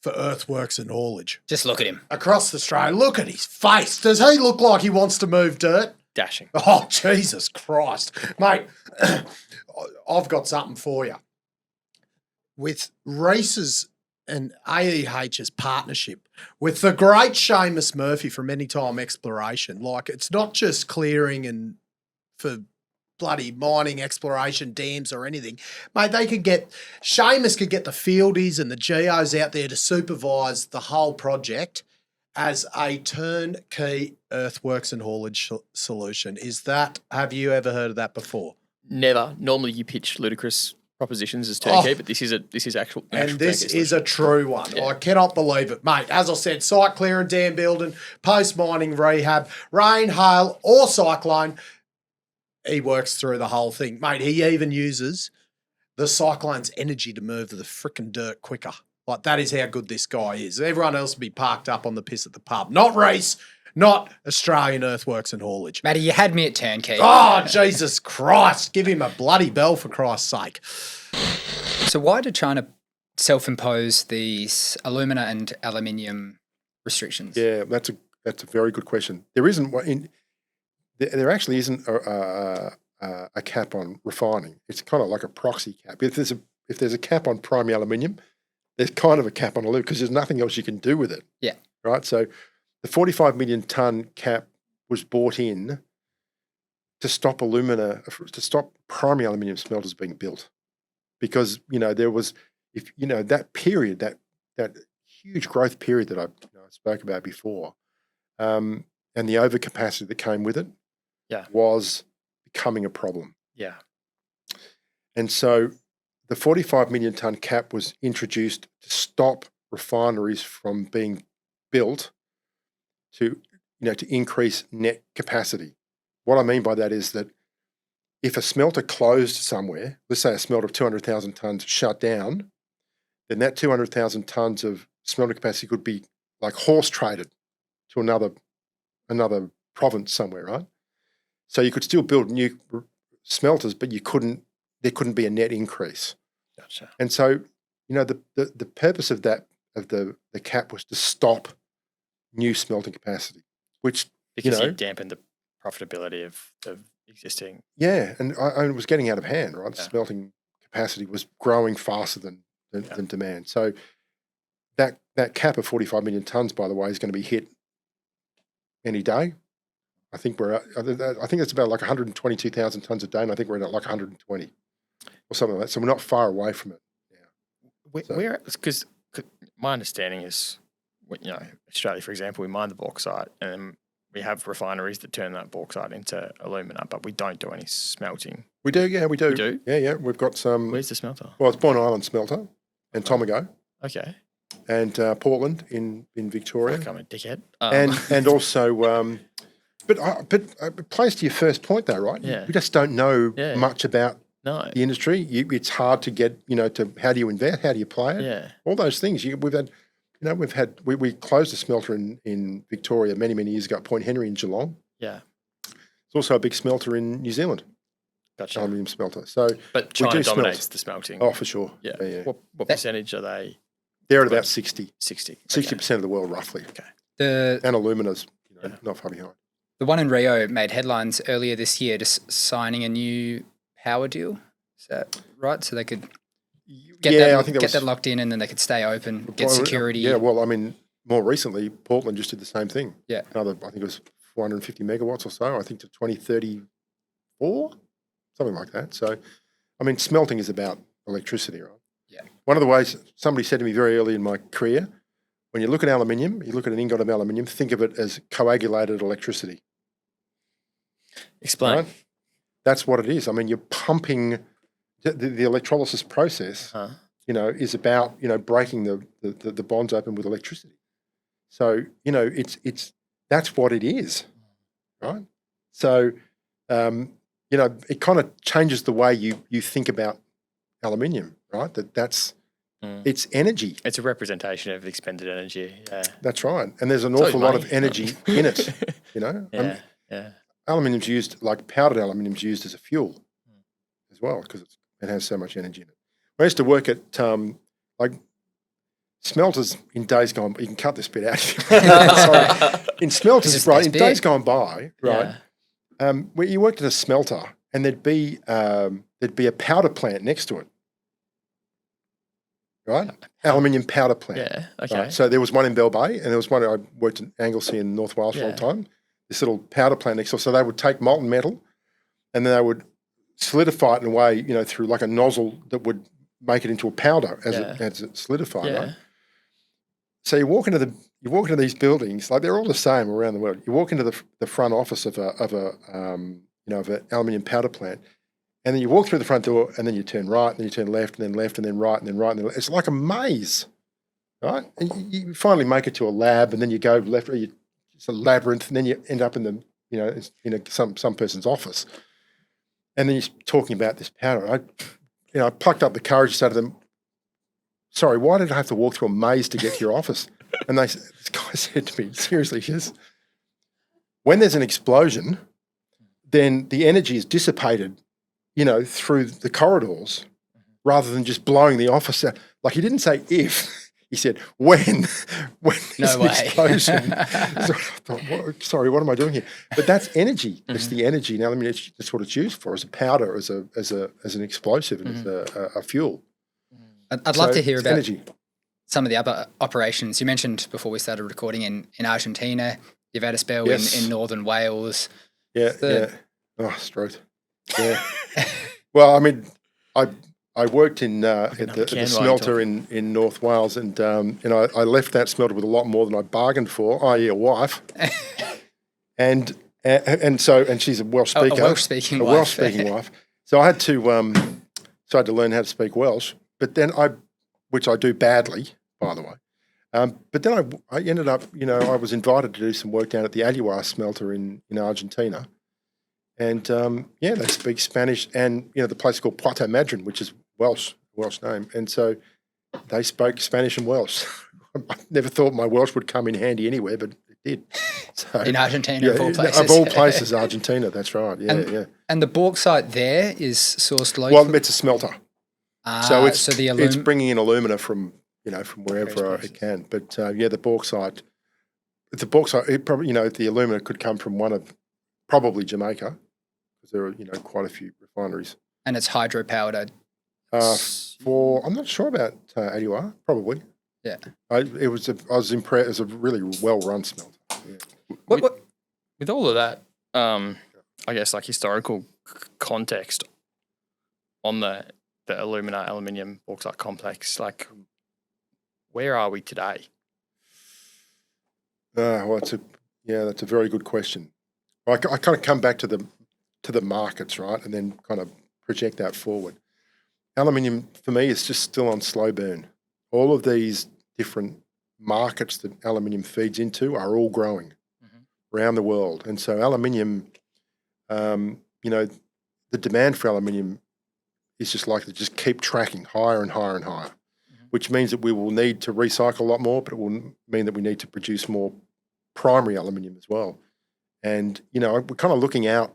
for earthworks and haulage. Just look at him. Across Australia, look at his face. Does he look like he wants to move dirt? Dashing. Oh, Jesus Christ. Mate, I've got something for you. With Reece's and AEH's partnership with the great Seamus Murphy from Anytime Exploration, like it's not just clearing and for bloody mining, exploration, dams or anything. Mate, Seamus could get the fieldies and the geos out there to supervise the whole project as a turnkey earthworks and haulage solution. Have you ever heard of that before? Never. Normally you pitch ludicrous propositions as turnkey, but this is actual. And this is a true one. Yeah. I cannot believe it, mate. As I said, site clearing, dam building, post-mining rehab, rain, hail or cyclone, he works through the whole thing. Mate, he even uses the cyclone's energy to move the frickin' dirt quicker. Like, that is how good this guy is. Everyone else would be parked up on the piss at the pub. Not Reece, not Australian Earthworks and Haulage. Matty, you had me at turnkey. Oh, Jesus Christ. Give him a bloody bell, for Christ's sake. So why did China self-impose these alumina and aluminium restrictions? Yeah, that's a very good question. There actually isn't a cap on refining. It's kind of like a proxy cap. If there's a cap on primary aluminium, there's kind of a cap on aluminium because there's nothing else you can do with it. Yeah. Right. So the 45 million tonne cap was brought in to stop primary aluminium smelters being built, because there was that period, that huge growth period that I spoke about before, and the overcapacity that came with it, was becoming a problem. Yeah. And so the 45 million tonne cap was introduced to stop refineries from being built to increase net capacity. What I mean by that is that if a smelter closed somewhere, let's say a smelter of 200,000 tonnes shut down, then that 200,000 tonnes of smelter capacity could be like horse traded to another province somewhere, right? So you could still build new smelters, but there couldn't be a net increase. Gotcha. And so, the purpose of that, of the cap, was to stop new smelting capacity, which, Because you dampened the profitability of existing. yeah, and I was getting out of hand, right? Yeah. Smelting capacity was growing faster than demand. So that cap of 45 million tonnes, by the way, is going to be hit any day. I think I think it's about like 122,000 tonnes a day, and I think we're at like 120 or something like that. So we're not far away from it now. Because my understanding is, Australia, for example, we mine the bauxite, and we have refineries that turn that bauxite into alumina, but we don't do any smelting. We do, yeah, we do. We do? Yeah. We've got some. Where's the smelter? Well, it's Bourne Island Smelter and Tomago Okay. and Portland in Victoria. I'm a dickhead. And also, but it plays to your first point though, right? Yeah. We just don't know much about No. the industry. It's hard to get, to how do you invest, how do you play it? Yeah. All those things. We closed a smelter in Victoria many years ago at Point Henry in Geelong. Yeah. It's also a big smelter in New Zealand, Gotcha. aluminium smelter. So But we China do dominates smelt. the smelting. Oh, for sure. Yeah. Yeah. What percentage are they? They're at about 60. 60. 60% of the world, roughly. The And alumina's not far behind. the one in Rio made headlines earlier this year, just signing a new power deal. Is that right? So they could get that locked in, and then they could stay open, get security. Yeah, well, I mean, more recently, Portland just did the same thing. Yeah. I think it was 450 megawatts or so, I think to 2034, something like that. So, I mean, smelting is about electricity, right? Yeah. One of the ways somebody said to me very early in my career, when you look at aluminium, you look at an ingot of aluminium, think of it as coagulated electricity. Explain. Right? That's what it is. I mean, you're pumping the electrolysis process, is about, breaking the bonds open with electricity. So, it's that's what it is, right? So, it kind of changes the way you think about aluminium, right? That's it's energy. It's a representation of expended energy. Yeah. That's right. And there's an So awful lot money. of energy in it, Yeah. Aluminium's used, like powdered aluminium's used as a fuel as well, because it has so much energy in it. I used to work at smelters in days gone by. You can cut this bit out. Sorry. In smelters, right, in days gone by, right, where you worked at a smelter and there'd be a powder plant next to it, right? Aluminium powder plant. Yeah. Okay. Right? So there was one in Bell Bay, and there was one I worked in Anglesey in North Wales for a long time. This little powder plant next door. So they would take molten metal, and then they would solidify it in a way, through like a nozzle that would make it into a powder as it solidified. Yeah. Right? So you walk into these buildings, like they're all the same around the world. You walk into the front office of an aluminium powder plant, and then you walk through the front door, and then you turn right, and then you turn left, and then left, and then right, and then right, and then left. It's like a maze, right? And you finally make it to a lab, and then you go left, it's a labyrinth, and then you end up in some person's office, and then you're talking about this powder. I plucked up the courage to say to them, "Sorry, why did I have to walk through a maze to get to your office?" And this guy said to me, seriously, he says, "When there's an explosion, then the energy is dissipated, through the corridors, rather than just blowing the office out." Like, he didn't say if. He said, when there's an explosion. So I thought, sorry, what am I doing here? But that's energy. It's the energy. Now, that's what it's used for, as a powder, as an explosive, and as a fuel. I'd love to hear about energy. Some of the other operations. You mentioned before we started recording in Argentina. You've had a spell in Northern Wales. Yeah. Oh, straight. Yeah. Well, I mean, I worked in at the smelter in North Wales, and I left that smelter with a lot more than I bargained for, i.e. a wife, and she's a Welsh speaker, a Welsh-speaking wife. So I had to learn how to speak Welsh, but then which I do badly, by the way. But then I ended up, I was invited to do some work down at the Aluar smelter in Argentina. And, they speak Spanish, and, the place is called Puerto Madryn, which is Welsh name. And so they spoke Spanish and Welsh. I never thought my Welsh would come in handy anywhere, but it did. So, In Argentina, of all places. Of all places, Argentina. That's right. Yeah, And- yeah. And the bauxite there is sourced locally. Well, it's a smelter, so it's bringing in alumina from from wherever it can. But the bauxite, it probably the alumina could come from one of probably Jamaica, because there are quite a few refineries. And it's hydropowered. I'm not sure about ADR, probably. Yeah. I was impressed. It was a really well run smelter. Yeah. With all of that, I guess like historical context on the Alumina Aluminium bauxite complex, like where are we today? Well, that's a very good question. I kind of come back to the markets, right, and then kind of project that forward. Aluminium for me is just still on slow burn. All of these different markets that aluminium feeds into are all growing around the world, and so aluminium, the demand for aluminium is just likely to just keep tracking higher and higher and higher, which means that we will need to recycle a lot more, but it will mean that we need to produce more primary aluminium as well. And we're kind of looking out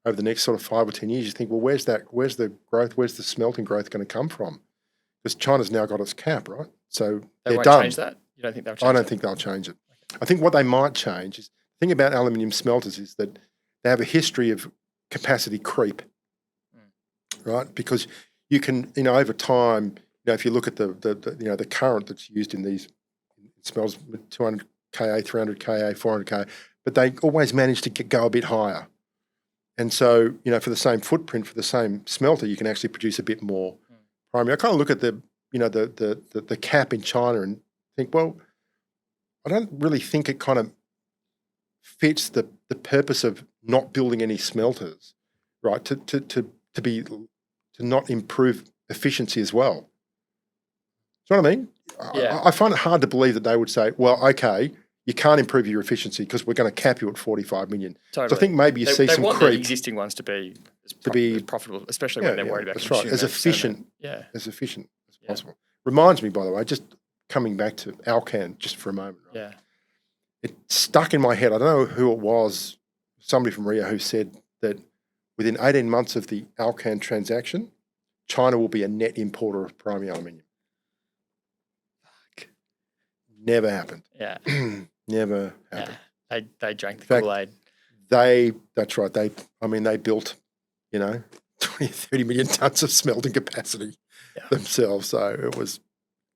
over the next sort of 5 or 10 years. You think, well, where's the growth? Where's the smelting growth going to come from? Because China's now got its cap, right? So They they're won't done. change that? You don't think they'll change I don't it? think they'll change it. I think what they might change is, the thing about aluminium smelters is that they have a history of capacity creep, right? Because you can, over time, if you look at the current that's used in these smelters, 200 kA, 300 kA, 400 kA, but they always manage to go a bit higher. And so, for the same footprint, for the same smelter, you can actually produce a bit more primary. I kind of look at the cap in China and think, well, I don't really think it kind of fits the purpose of not building any smelters, right? To not improve efficiency as well. Do you know what I mean? Yeah. I find it hard to believe that they would say, well, okay, you can't improve your efficiency because we're going to cap you at 45 million. Totally. So I think maybe you see some they want the creep. existing ones to be as profitable, especially Yeah, when they're worried about that's right. consumers. As efficient as Yeah. possible. Reminds me, by the way, just coming back to Alcan just for a moment. Right? Yeah. It stuck in my head. I don't know who it was, somebody from Rio, who said that within 18 months of the Alcan transaction, China will be a net importer of primary aluminium. Never happened. Yeah. Never happened. Yeah. They drank the fact, Kool-Aid. That's right. They built, 20, 30 million tons of smelting capacity themselves. So it was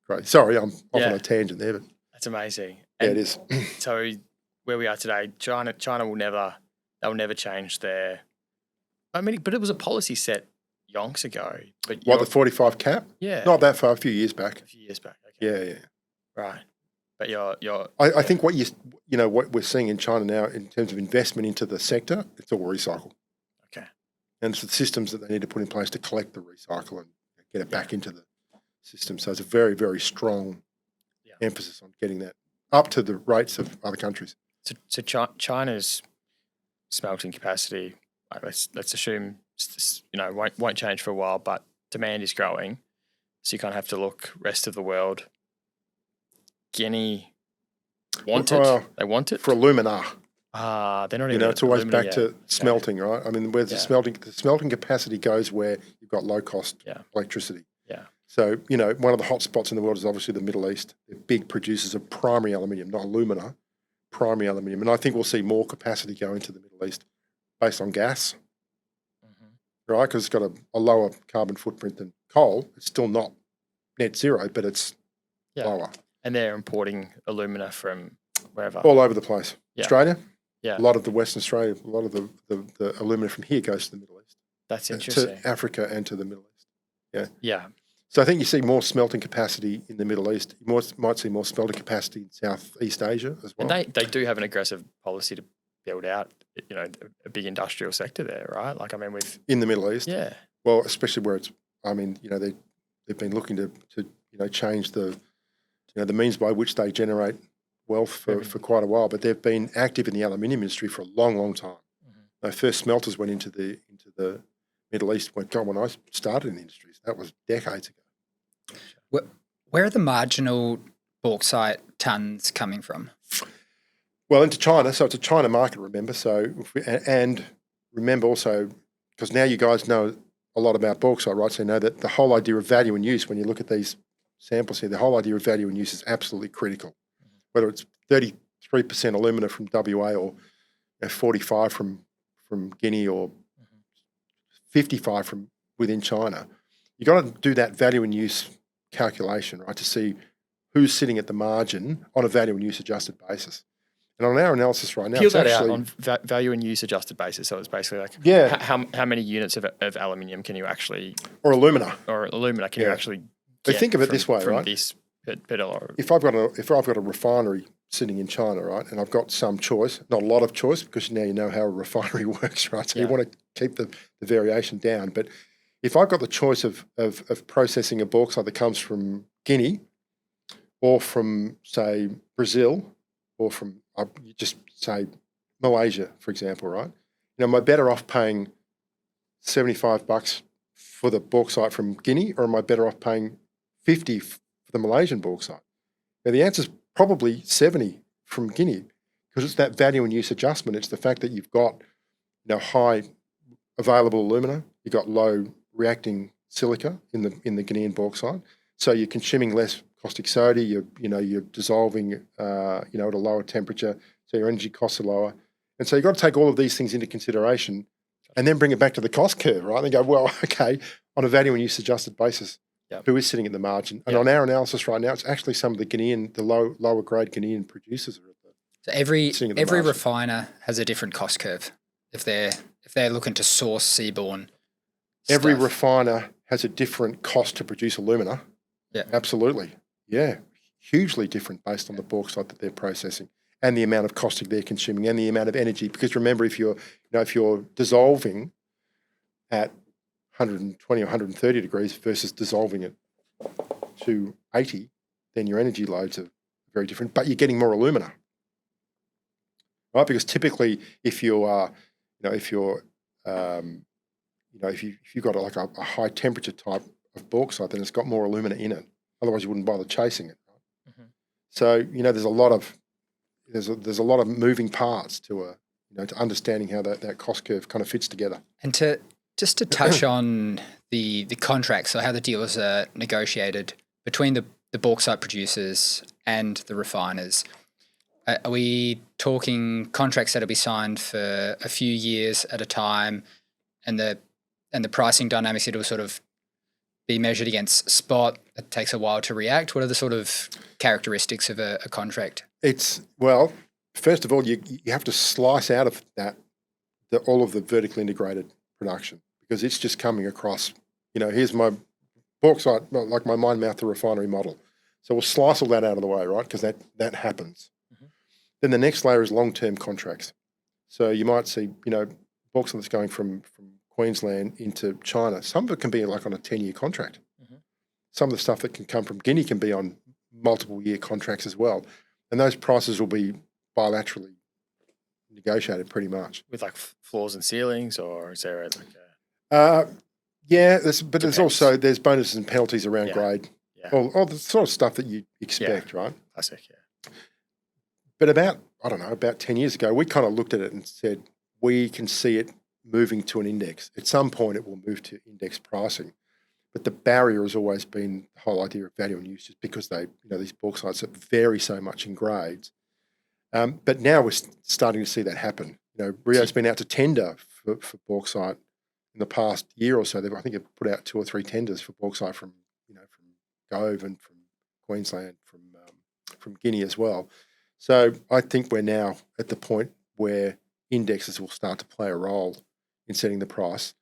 great. Sorry, I'm off on a tangent there, but that's amazing. Yeah, it is. So where we are today, China will never change their. I mean, but it was a policy set yonks ago. But the 45 cap? Yeah, not that far. A few years back. Okay. Yeah. Right. But you're I think what what we're seeing in China now in terms of investment into the sector, it's all recycle. Okay. And it's the systems that they need to put in place to collect the recycle and get it back into the system. So it's a very, very strong emphasis on getting that up to the rates of other countries. So China's smelting capacity, let's assume won't change for a while, but demand is growing. So you kind of have to look rest of the world. Guinea want it. They want it for alumina. They're not even. It's always alumina back to smelting, right? I mean, where the smelting capacity goes, where you've got low cost electricity. Yeah. So one of the hot spots in the world is obviously the Middle East. They're big producers of primary aluminium, not alumina, primary aluminium, and I think we'll see more capacity go into the Middle East based on gas, right? Because it's got a lower carbon footprint than coal. It's still not net zero, but it's lower. And they're importing alumina from wherever. All over the place. Yeah. Australia? Yeah. A lot of the Western Australia, a lot of the alumina from here goes to the Middle East. That's interesting. To Africa and to the Middle East. Yeah. Yeah. So I think you see more smelting capacity in the Middle East. You might see more smelting capacity in Southeast Asia as well. And they do have an aggressive policy to build out, a big industrial sector there, right? Like, I mean, in the Middle East. Yeah. Well, especially where it's, they've been looking to change the means by which they generate wealth for quite a while, but they've been active in the aluminium industry for a long, long time. Their first smelters went into the Middle East when I started in the industry. So that was decades ago. Where are the marginal bauxite tons coming from? Well, into China. So it's a China market, remember. And remember also, because now you guys know a lot about bauxite, right? So you know that the whole idea of value and use, when you look at these samples here, the whole idea of value and use is absolutely critical. Whether it's 33% alumina from WA or 45 from Guinea or 55 from within China, you got to do that value and use calculation, right, to see who's sitting at the margin on a value and use adjusted basis. And on our analysis right now, Peel it's that actually, out on value and use adjusted basis. So it's basically like how many units of aluminium can you actually, or alumina. Can you actually But get think of it from, this way, from right? this per If I've got a refinery sitting in China, right, and I've got some choice, not a lot of choice, because now you know how a refinery works, right? So you want to keep the variation down. But if I've got the choice of processing a bauxite that comes from Guinea or from, say, Brazil or from, just say, Malaysia, for example, right? You know, am I better off paying $75 for the bauxite from Guinea, or am I better off paying 50 for the Malaysian bauxite? Now, the answer is probably 70 from Guinea, because it's that value and use adjustment. It's the fact that you've got, you know, high available alumina, you've got low reacting silica in the Guinean bauxite, so you're consuming less caustic soda. You're dissolving, at a lower temperature, so your energy costs are lower, and so you've got to take all of these things into consideration, and then bring it back to the cost curve, right? And go, well, okay, on a value and use adjusted basis, who is sitting at the margin? And on our analysis right now, it's actually some of the lower grade Guinean producers are at the. So every margin. refiner has a different cost curve if they're looking to source seaborne. Every stuff. refiner has a different cost to produce alumina. Yeah, absolutely. Yeah, hugely different based on the bauxite that they're processing and the amount of caustic they're consuming and the amount of energy. Because remember, if you're dissolving at 120 or 130 degrees versus dissolving at 280, then your energy loads are very different. But you're getting more alumina, right? Because typically, if you've got a high temperature type of bauxite, then it's got more alumina in it. Otherwise, you wouldn't bother chasing it. Right? Mm-hmm. So there's a lot of moving parts to to understanding how that cost curve kind of fits together. And to touch on the contracts, so how the deals are negotiated between the bauxite producers and the refiners. Are we talking contracts that'll be signed for a few years at a time, and the pricing dynamics, it'll sort of be measured against spot? It takes a while to react. What are the sort of characteristics of a contract? First of all, you have to slice out of that all of the vertically integrated production, because it's just coming across, here's my bauxite, like my mine mouth to refinery model. So we'll slice all that out of the way, right? Because that happens. Mm-hmm. Then the next layer is long-term contracts. So you might see, bauxite that's going from Queensland into China. Some of it can be like on a 10-year contract. Mm-hmm. Some of the stuff that can come from Guinea can be on multiple year contracts as well. And those prices will be bilaterally negotiated pretty much. With like floors and ceilings, or is there there's bonuses and penalties around grade. Yeah. All the sort of stuff that you expect, right? Classic, yeah. But about 10 years ago, we kind of looked at it and said, we can see it moving to an index. At some point, it will move to index pricing. But the barrier has always been the whole idea of value and use, just because these bauxites that vary so much in grades. But now we're starting to see that happen. Rio's been out to tender for bauxite in the past year or so. I think they've put out 2 or 3 tenders for bauxite from Gove and from Queensland, from Guinea as well. So I think we're now at the point where indexes will start to play a role in setting the price.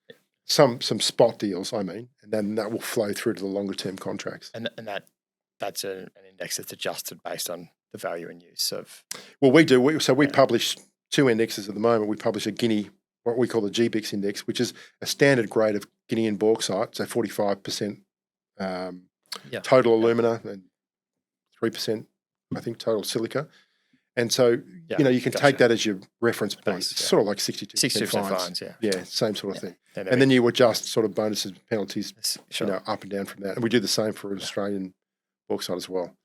Some spot deals, and then that will flow through to the longer term contracts. And that's an index that's adjusted based on the value and use of. Well, we do. We publish 2 indexes at the moment. We publish a Guinea, what we call the GBIX index, which is a standard grade of Guinean bauxite, so 45% total alumina and 3%, I think, total silica. And so, you can take that as your reference point. It's sort of like 62% fines. Yeah, same sort of thing. And then you adjust sort of bonuses and penalties, up and down from that. And we do the same for Australian bauxite as well.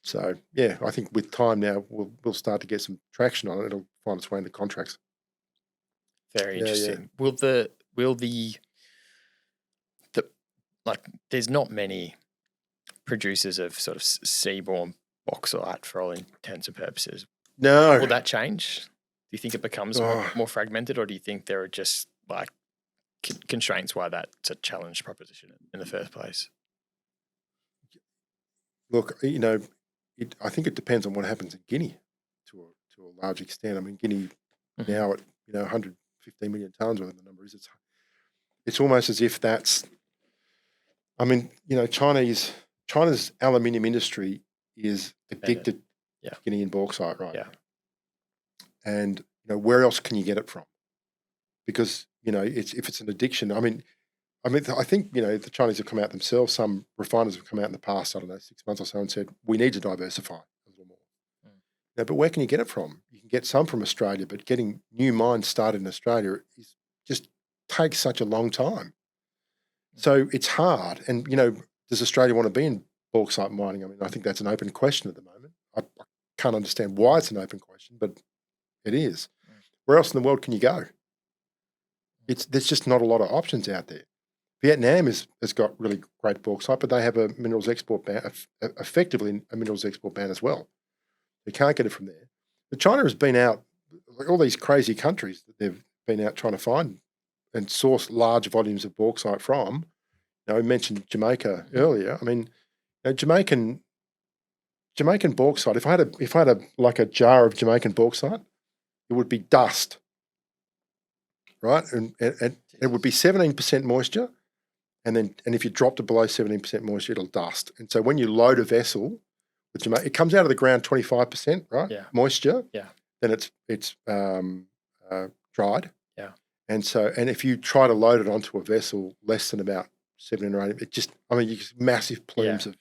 So yeah, I think with time now we'll start to get some traction on it. It'll find its way into contracts. Very Yeah, yeah. interesting. Will the like? There's not many producers of sort of seaborn bauxite for all intents and purposes. No, Will that change? Do you think it becomes Oh. more fragmented, or do you think there are just like constraints why that's a challenge proposition in the first place? look, I think it depends on what happens in Guinea to a large extent. I mean, Guinea Mhm. now at 115 million tons, whatever the number is. It's almost as if that's. I mean, China's aluminium industry is addicted Yeah. to Guinean bauxite, right? Yeah. And where else can you get it from? Because if it's an addiction. I think the Chinese have come out themselves. Some refiners have come out in the past, I don't know, 6 months or so, and said we need to diversify a little more. But where can you get it from? You can get some from Australia, but getting new mines started in Australia just takes such a long time. So it's hard. And does Australia want to be in bauxite mining? I mean, I think that's an open question at the moment. I can't understand why it's an open question, but it is. Where else in the world can you go? There's just not a lot of options out there. Vietnam has got really great bauxite, but they have a minerals export ban, effectively a minerals export ban as well. They can't get it from there. But China has been out, like all these crazy countries that they've been out trying to find and source large volumes of bauxite from. We mentioned Jamaica earlier. I mean, Jamaican bauxite. If I had a jar of Jamaican bauxite, it would be dust, right? And it would be 17% moisture. And if you dropped it below 17% moisture, it'll dust. And so when you load a vessel with Jamaica, it comes out of the ground 25%, right? Yeah. Moisture. Yeah. Then it's dried. Yeah. And if you try to load it onto a vessel less than about 7 or 8, you get massive plumes of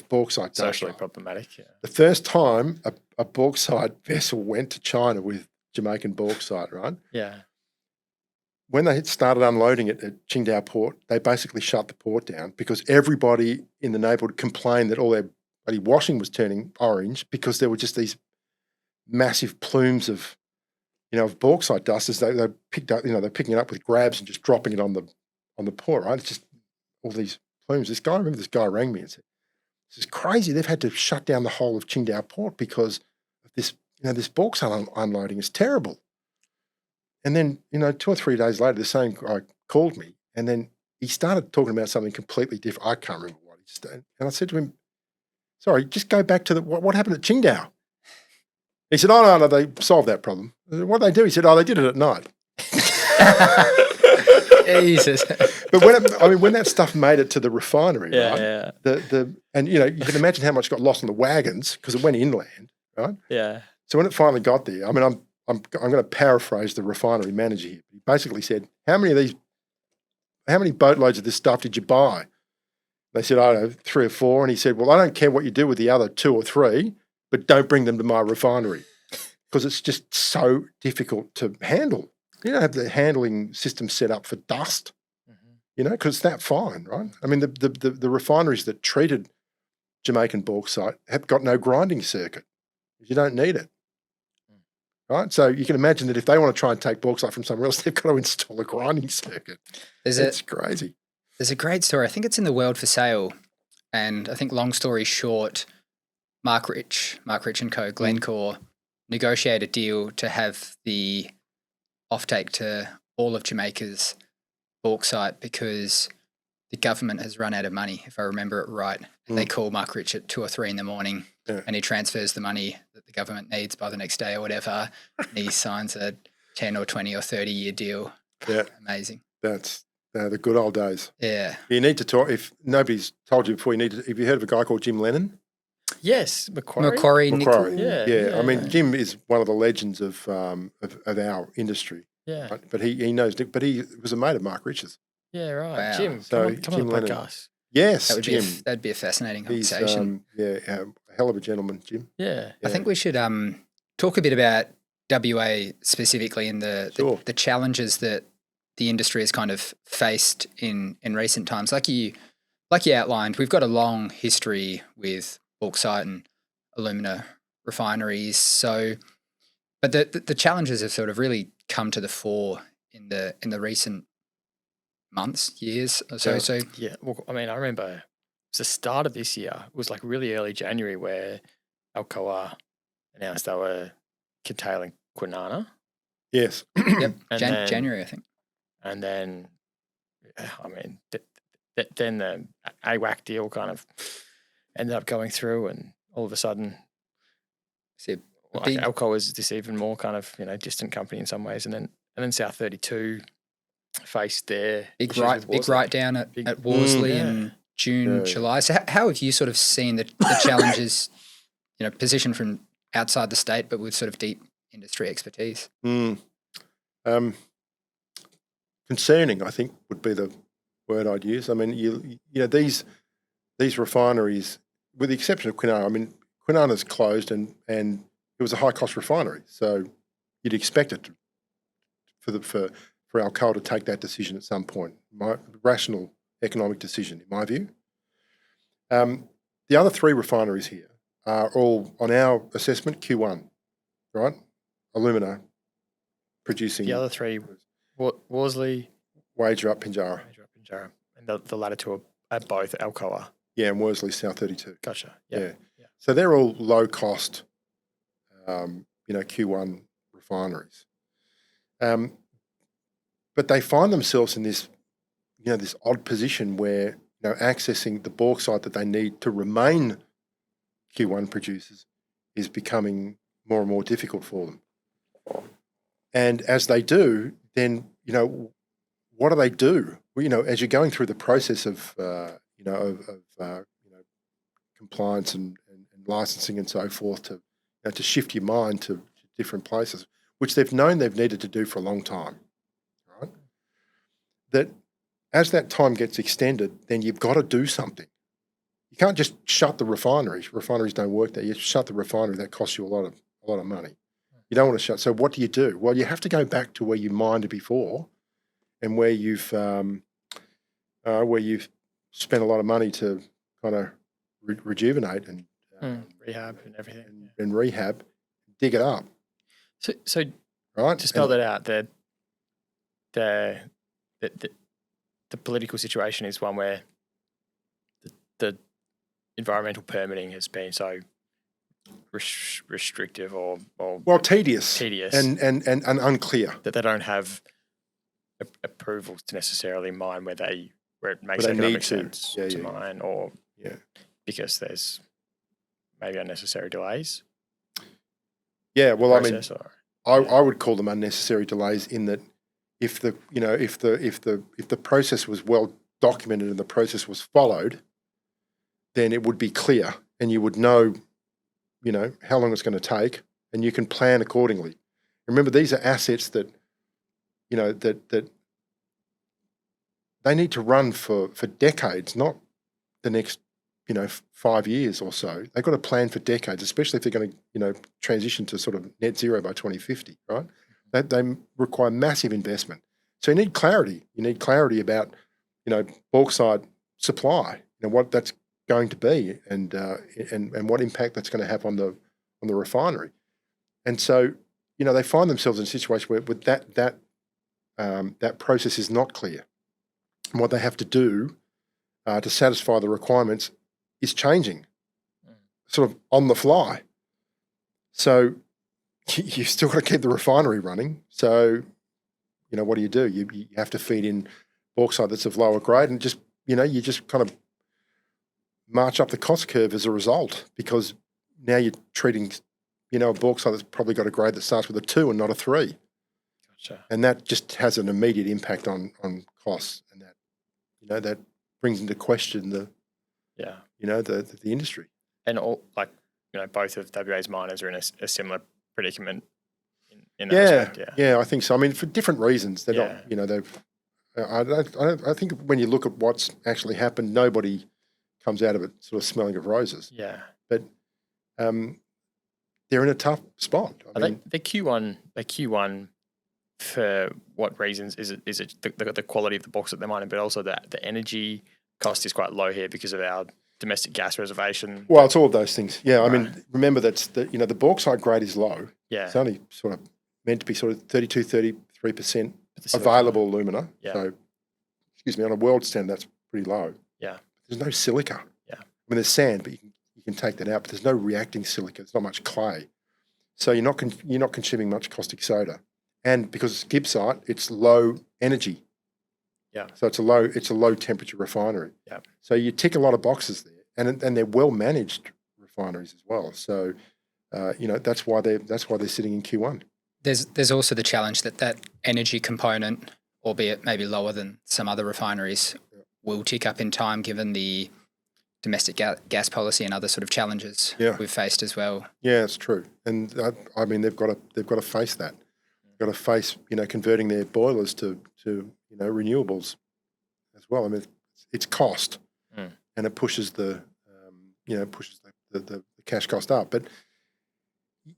bauxite dust. Socially problematic. Yeah. The first time a bauxite vessel went to China with Jamaican bauxite, right? Yeah. When they had started unloading it at Qingdao port, they basically shut the port down because everybody in the neighbourhood complained that all their bloody washing was turning orange because there were just these massive plumes of bauxite dust as they picked up, they're picking it up with grabs and just dropping it on the port, right? It's just all these plumes. I remember this guy rang me and said, "This is crazy. They've had to shut down the whole of Qingdao port because of this, this bauxite unloading is terrible." And then, 2 or 3 days later, the same guy called me and then he started talking about something completely different. I can't remember what he said. And I said to him, "Sorry, just go back to what happened at Qingdao." He said, "Oh, no, they solved that problem." "What did they do?" He said, "Oh, they did it at night." Jesus. But when that stuff made it to the refinery, right? Yeah. And you can imagine how much got lost on the wagons because it went inland, right? Yeah. So when it finally got there, I'm going to paraphrase the refinery manager here. He basically said, how many boatloads of this stuff did you buy? They said, I don't know, 3 or 4. And he said, well, I don't care what you do with the other 2 or 3, but don't bring them to my refinery because it's just so difficult to handle. You don't have the handling system set up for dust, because it's that fine, right? I mean, the refineries that treated Jamaican bauxite have got no grinding circuit. You don't need it. Right, so you can imagine that if they want to try and take bauxite from somewhere else, they've got to install a grinding circuit. It's crazy. There's a great story. I think it's in the World for Sale, and I think long story short, Mark Rich and Co. Glencore negotiate a deal to have the offtake to all of Jamaica's bauxite because the government has run out of money, if I remember it right. And they call Mark Rich at 2 or 3 in the morning, and he transfers the money that the government needs by the next day or whatever. And he signs a 10 or 20 or 30-year deal. Yeah. Amazing. That's the good old days. Yeah. You need to talk, if nobody's told you before, have you heard of a guy called Jim Lennon? Yes, Macquarie. Yeah. I mean, Jim is one of the legends of our industry. Yeah. Right? But he knows, but he was a mate of Mark Rich's. Yeah, right. Wow. Jim, So come on Jim the Lennon. podcast. Yes, That'd Jim. that'd be a fascinating He's conversation. a hell of a gentleman, Jim. Yeah. I think we should talk a bit about WA specifically and Sure. the challenges that the industry has kind of faced in recent times. Like you outlined, we've got a long history with bauxite and alumina refineries. So, but the challenges have sort of really come to the fore in the recent months, years or so. Yeah. So Yeah. Well, I mean, I remember it was the start of this year. It was like really early January where Alcoa announced they were curtailing Kwinana. Yes. yep, And then- January, I think. And then, I mean, then the AWAC deal kind of ended up going through, and all of a sudden, See, a like big- Alcoa is this even more kind of distant company in some ways, and then South 32 faced their big issues with big Worsley. write down at Big- Worsley yeah. in June, Yeah. July. So how have you sort of seen the challenges, positioned from outside the state, but with sort of deep industry expertise? Concerning, I think, would be the word I'd use. I mean, these refineries, with the exception of Kwinana, I mean, Kwinana's closed and it was a high cost refinery, so you'd expect it for Alcoa to take that decision at some point. Rational economic decision, in my view. The other three refineries here are all, on our assessment, Q1, right? Alumina producing. The other three, Worsley, Wagerup, Pinjarra. Pinjarra, and the latter two are both Alcoa. Yeah, and Worsley, South 32. Gotcha. Yeah. Yeah. So they're all low cost, Q1 refineries. But they find themselves in this, this odd position where, accessing the bauxite that they need to remain Q1 producers is becoming more and more difficult for them. And as they do, then, what do they do? Well, as you're going through the process of compliance and licensing and so forth to shift your mind to different places, which they've known they've needed to do for a long time, right? That as that time gets extended, then you've got to do something. You can't just shut the refineries. Refineries don't work there. You shut the refinery, that costs you a lot of money. You don't want to shut. So what do you do? Well, you have to go back to where you mined before, and where you've spent a lot of money to kind of rejuvenate and Rehab and everything. and rehab, dig it up. So Right. to spell that out, the political situation is one where the environmental permitting has been so restrictive or tedious and unclear. that they don't have approvals to necessarily mine where it makes they economic need to. sense Yeah, to yeah. mine, or Yeah. because there's maybe unnecessary delays. Yeah. Well, I mean, process or- I would call them unnecessary delays in that if the process was well documented and the process was followed, then it would be clear and you would know how long it's going to take, and you can plan accordingly. Remember, these are assets that that they need to run for decades, not the next 5 years or so. They've got to plan for decades, especially if they're going to transition to sort of net zero by 2050, right? They require massive investment. So you need clarity. You need clarity about bauxite supply, what that's going to be, and what impact that's going to have on the refinery. And so they find themselves in a situation where with that process is not clear, and what they have to do to satisfy the requirements is changing, sort of on the fly. So you've still got to keep the refinery running. So what do? You have to feed in bauxite that's of lower grade, and just you just kind of march up the cost curve as a result, because now you're treating a bauxite that's probably got a grade that starts with a 2 and not a 3. Gotcha. And that just has an immediate impact on costs, and that brings into question the industry. And all both of WA's miners are in a similar predicament in that respect. Yeah, I think so. I mean, for different reasons. They're not, they've. I think when you look at what's actually happened, nobody comes out of it sort of smelling of roses. Yeah. But they're in a tough spot. I mean, They Q1 for what reasons? Is it the quality of the bauxite they're mining, but also the energy cost is quite low here because of our domestic gas reservation. Well, it's all of those things. Yeah, I mean, remember the bauxite grade is low. Yeah. It's only sort of meant to be sort of 32, 33% The silicon. available alumina. Yeah. So, excuse me, on a world standard, that's pretty low. Yeah. There's no silica. Yeah. I mean, there's sand, but you can take that out. But there's no reacting silica. There's not much clay, so you're not consuming much caustic soda. And because it's gibbsite, it's low energy. Yeah. So it's a low temperature refinery. Yeah. So you tick a lot of boxes there, and they're well managed refineries as well. So that's why they're sitting in Q1. There's also the challenge that energy component, albeit maybe lower than some other refineries, will tick up in time given the domestic gas policy and other sort of challenges we've faced as well. Yeah, it's true. And I mean, they've got to face that. They've got to face converting their boilers to renewables as well. I mean, it's cost, and it pushes the cash cost up. But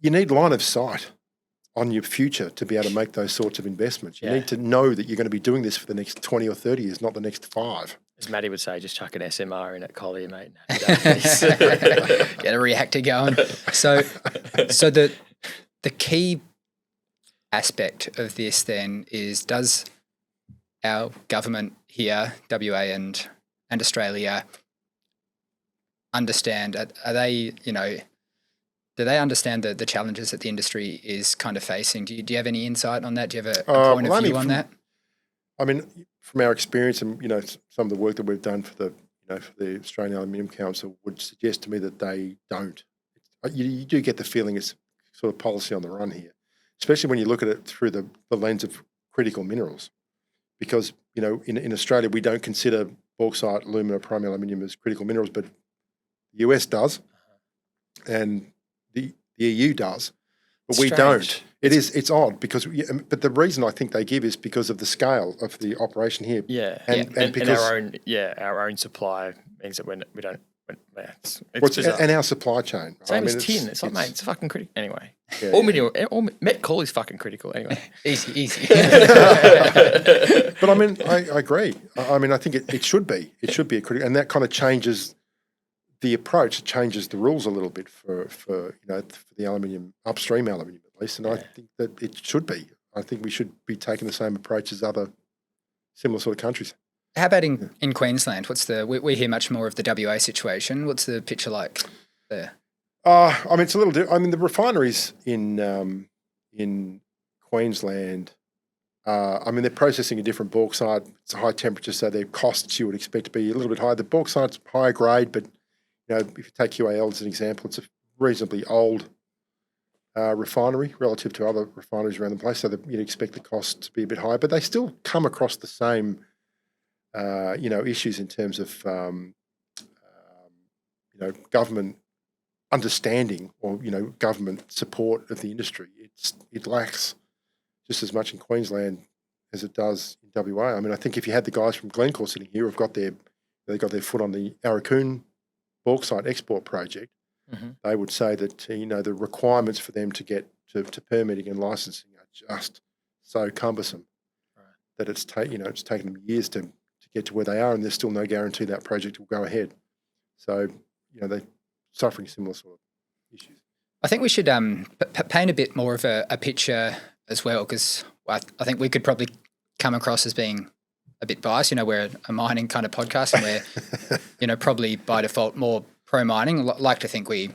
you need line of sight on your future to be able to make those sorts of investments. You need to know that you're going to be doing this for the next 20 or 30 years, not the next 5. As Matty would say, just chuck an SMR in at Collier, mate. Get a reactor going. So the key aspect of this then is, does our government here, WA and Australia, understand? Are they, do they understand the challenges that the industry is kind of facing? Do you have any insight on that? Do you have a point of view on that? I mean, from our experience and some of the work that we've done for the Australian Aluminium Council would suggest to me that they don't. You do get the feeling it's sort of policy on the run here, especially when you look at it through the lens of critical minerals, because in Australia we don't consider bauxite, alumina, primary aluminium as critical minerals, but the US does, and the EU does, but we don't. It's odd because, but the reason I think they give is because of the scale of the operation here. Yeah, and because our own supply means that we don't. It's and our supply chain. Same as tin. It's like, mate, it's fucking critical anyway. Yeah, all met coal is fucking critical anyway. Easy. But I mean, I agree. I mean, I think it should be. It should be a critical, and that kind of changes the approach. It changes the rules a little bit for the aluminium, upstream aluminium at least. And I think that it should be. I think we should be taking the same approach as other similar sort of countries. How about in Queensland? We hear much more of the WA situation. What's the picture like there? I mean, it's a little different. I mean, the refineries in Queensland, I mean, they're processing a different bauxite. It's a high temperature, so their costs you would expect to be a little bit higher. The bauxite's higher grade, but if you take QAL as an example, it's a reasonably old refinery relative to other refineries around the place, so you'd expect the cost to be a bit higher. But they still come across the same issues in terms of government understanding or government support of the industry. It lacks just as much in Queensland as it does in WA. I mean, I think if you had the guys from Glencore sitting here who've got their foot on the Arakoon bauxite export project, they would say that the requirements for them to get to permitting and licensing are just so cumbersome that it's taken them years to get to where they are, and there's still no guarantee that project will go ahead. So they're suffering similar sort of issues. I think we should paint a bit more of a picture as well, because I think we could probably come across as being a bit biased. We're a mining kind of podcast, and we're probably by default more pro-mining. Like to think we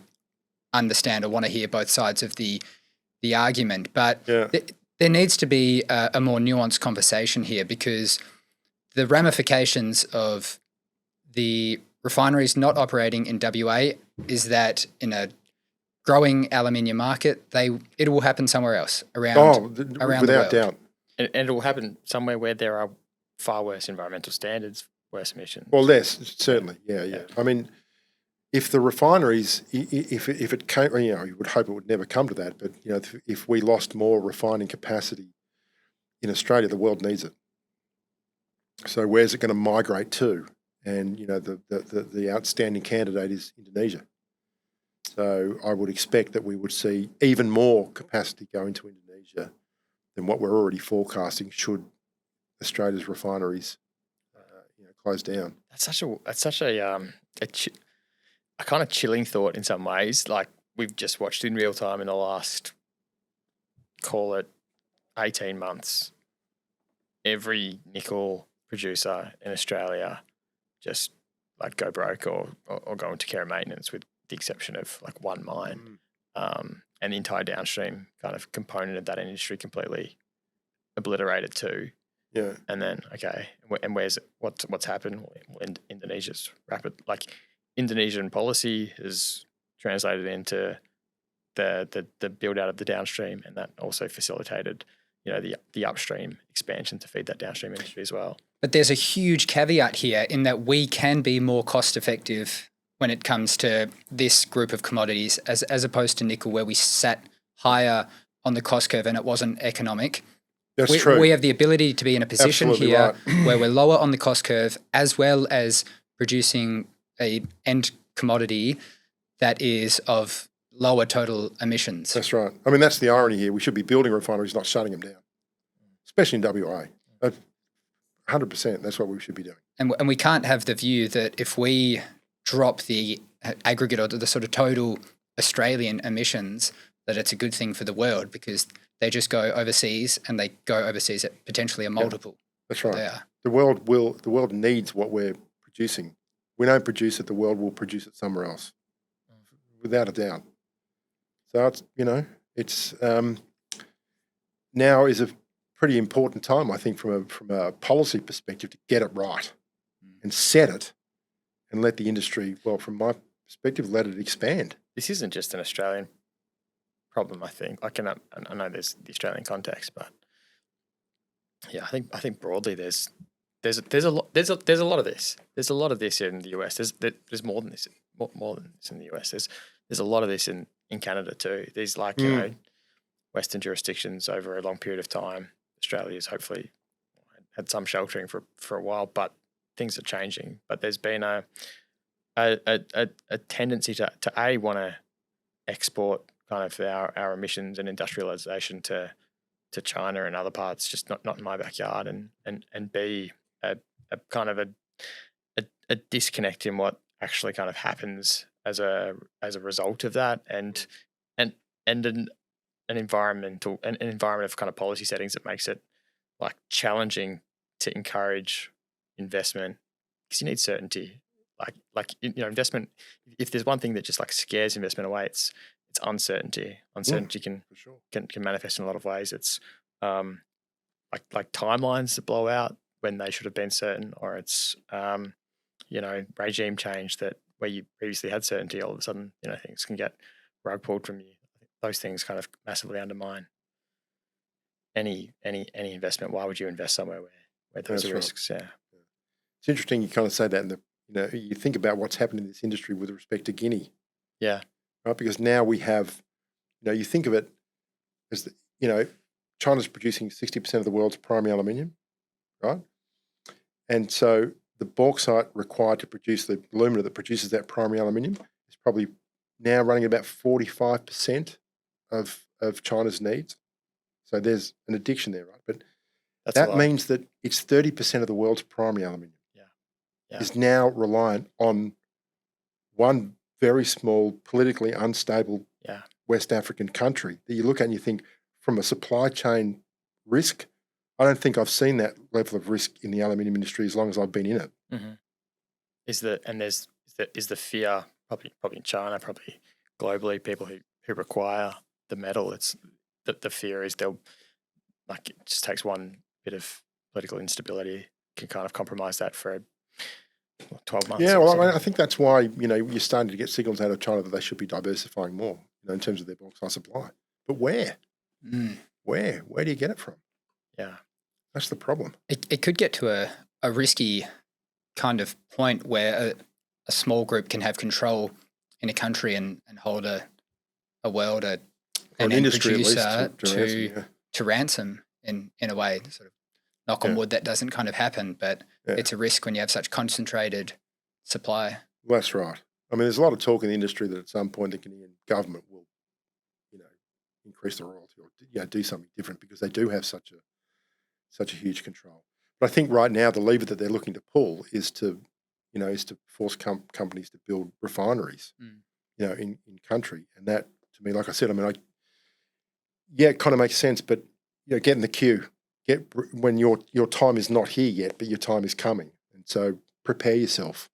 understand or want to hear both sides of the argument, but there needs to be a more nuanced conversation here, because the ramifications of the refineries not operating in WA is that in a growing aluminium market, it will happen somewhere else around the world. Without doubt. And it will happen somewhere where there are far worse environmental standards, worse emissions. Well, less, certainly, yeah. I mean, if the refineries, if it came, you would hope it would never come to that, but if we lost more refining capacity in Australia, the world needs it. So where's it going to migrate to? And the outstanding candidate is Indonesia. So I would expect that we would see even more capacity go into Indonesia than what we're already forecasting should Australia's refineries close down. That's such a a kind of chilling thought in some ways. Like we've just watched in real time in the last, call it 18 months, every nickel producer in Australia just like go broke or go into care and maintenance, with the exception of like one mine. And the entire downstream kind of component of that industry completely obliterated too. Yeah. And then, okay, and what's happened? Well, Indonesia's Indonesian policy has translated into the build out of the downstream, and that also facilitated, the upstream expansion to feed that downstream industry as well. But there's a huge caveat here in that we can be more cost effective when it comes to this group of commodities as opposed to nickel, where we sat higher on the cost curve and it wasn't economic. That's true. We have the ability to be in a position Absolutely here right. where we're lower on the cost curve, as well as producing a end commodity that is of lower total emissions. That's right. I mean, that's the irony here. We should be building refineries, not shutting them down, especially in WA. 100%. That's what we should be doing. And we can't have the view that if we drop the aggregate or the sort of total Australian emissions, that it's a good thing for the world, because they just go overseas and they go overseas at potentially a multiple. That's right. They are. The world needs what we're producing. We don't produce it, the world will produce it somewhere else, without a doubt. So it's now is a pretty important time, I think, from a policy perspective, to get it right and set it, and let the industry, well, from my perspective, let it expand. This isn't just an Australian problem, I think. I know there's the Australian context, but yeah, I think broadly there's a lot of this. There's a lot of this in the US. There's more than this in the US. There's a lot of this in Canada too. There's Western jurisdictions over a long period of time. Australia's hopefully had some sheltering for a while, but things are changing. But there's been a tendency to want to export kind of our emissions and industrialization to China and other parts, just not in my backyard, and be a kind of a disconnect in what actually kind of happens as a result of that, and an environment of kind of policy settings that makes it like challenging to encourage investment, because you need certainty. Investment. If there's one thing that just like scares investment away, it's uncertainty. Uncertainty can manifest in a lot of ways. It's like timelines that blow out when they should have been certain, or it's regime change that where you previously had certainty, all of a sudden things can get rug pulled from you. Those things kind of massively undermine any investment. Why would you invest somewhere where those are risks? Yeah. It's interesting you kind of say that, and you think about what's happened in this industry with respect to Guinea. Yeah. Right, because now we have, you think of it as China's producing 60% of the world's primary aluminium, right? And so the bauxite required to produce the alumina that produces that primary aluminium is probably now running about 45% of China's needs. So there's an addiction there, right? But that means that it's 30% of the world's primary aluminium is now reliant on one very small, politically unstable West African country that you look at and you think, from a supply chain risk, I don't think I've seen that level of risk in the aluminium industry as long as I've been in it. Mm-hmm. Is the fear probably in China, probably globally, people who require the metal, it's the fear is it just takes one bit of political instability can kind of compromise that for 12 months. Yeah, well, I think that's why you're starting to get signals out of China that they should be diversifying more, in terms of their bauxite supply. But where? Where do you get it from? Yeah, that's the problem. It could get to a risky kind of point where a small group can have control in a country and hold a world, an industry producer to ransom in a way. Sort of knock on wood that doesn't kind of happen, but it's a risk when you have such concentrated supply. Well, that's right. I mean, there's a lot of talk in the industry that at some point the Guinean government will, increase the royalty or do something different, because they do have such a huge control. But I think right now the lever that they're looking to pull is to, is to force companies to build refineries, in country. And that, to me, like I said, it kind of makes sense, but, get in the queue. Get when your time is not here yet, but your time is coming. And so prepare yourself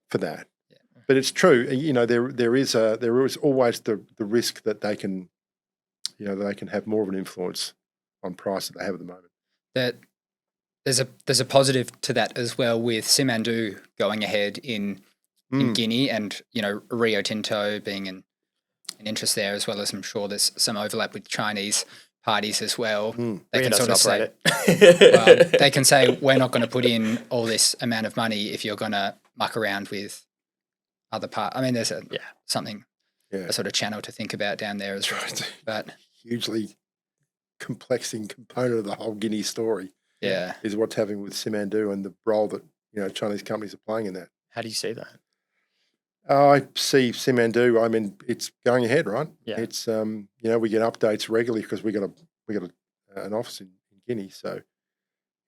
for that. Yeah. But it's true, there is always the risk that they can, they can have more of an influence on price that they have at the moment. That there's a positive to that as well, with Simandou going ahead in Guinea, and Rio Tinto being an interest there, as well as I'm sure there's some overlap with Chinese parties as well. They can sort of say, they can say, we're not going to put in all this amount of money if you're going to muck around with other parts. I mean, there's a sort of channel to think about down there as well. But hugely complexing component of the whole Guinea story. Yeah, is what's happening with Simandou and the role that Chinese companies are playing in that. How do you see that? I see Simandou. I mean, it's going ahead, right? Yeah. It's we get updates regularly because we got an office in Guinea, so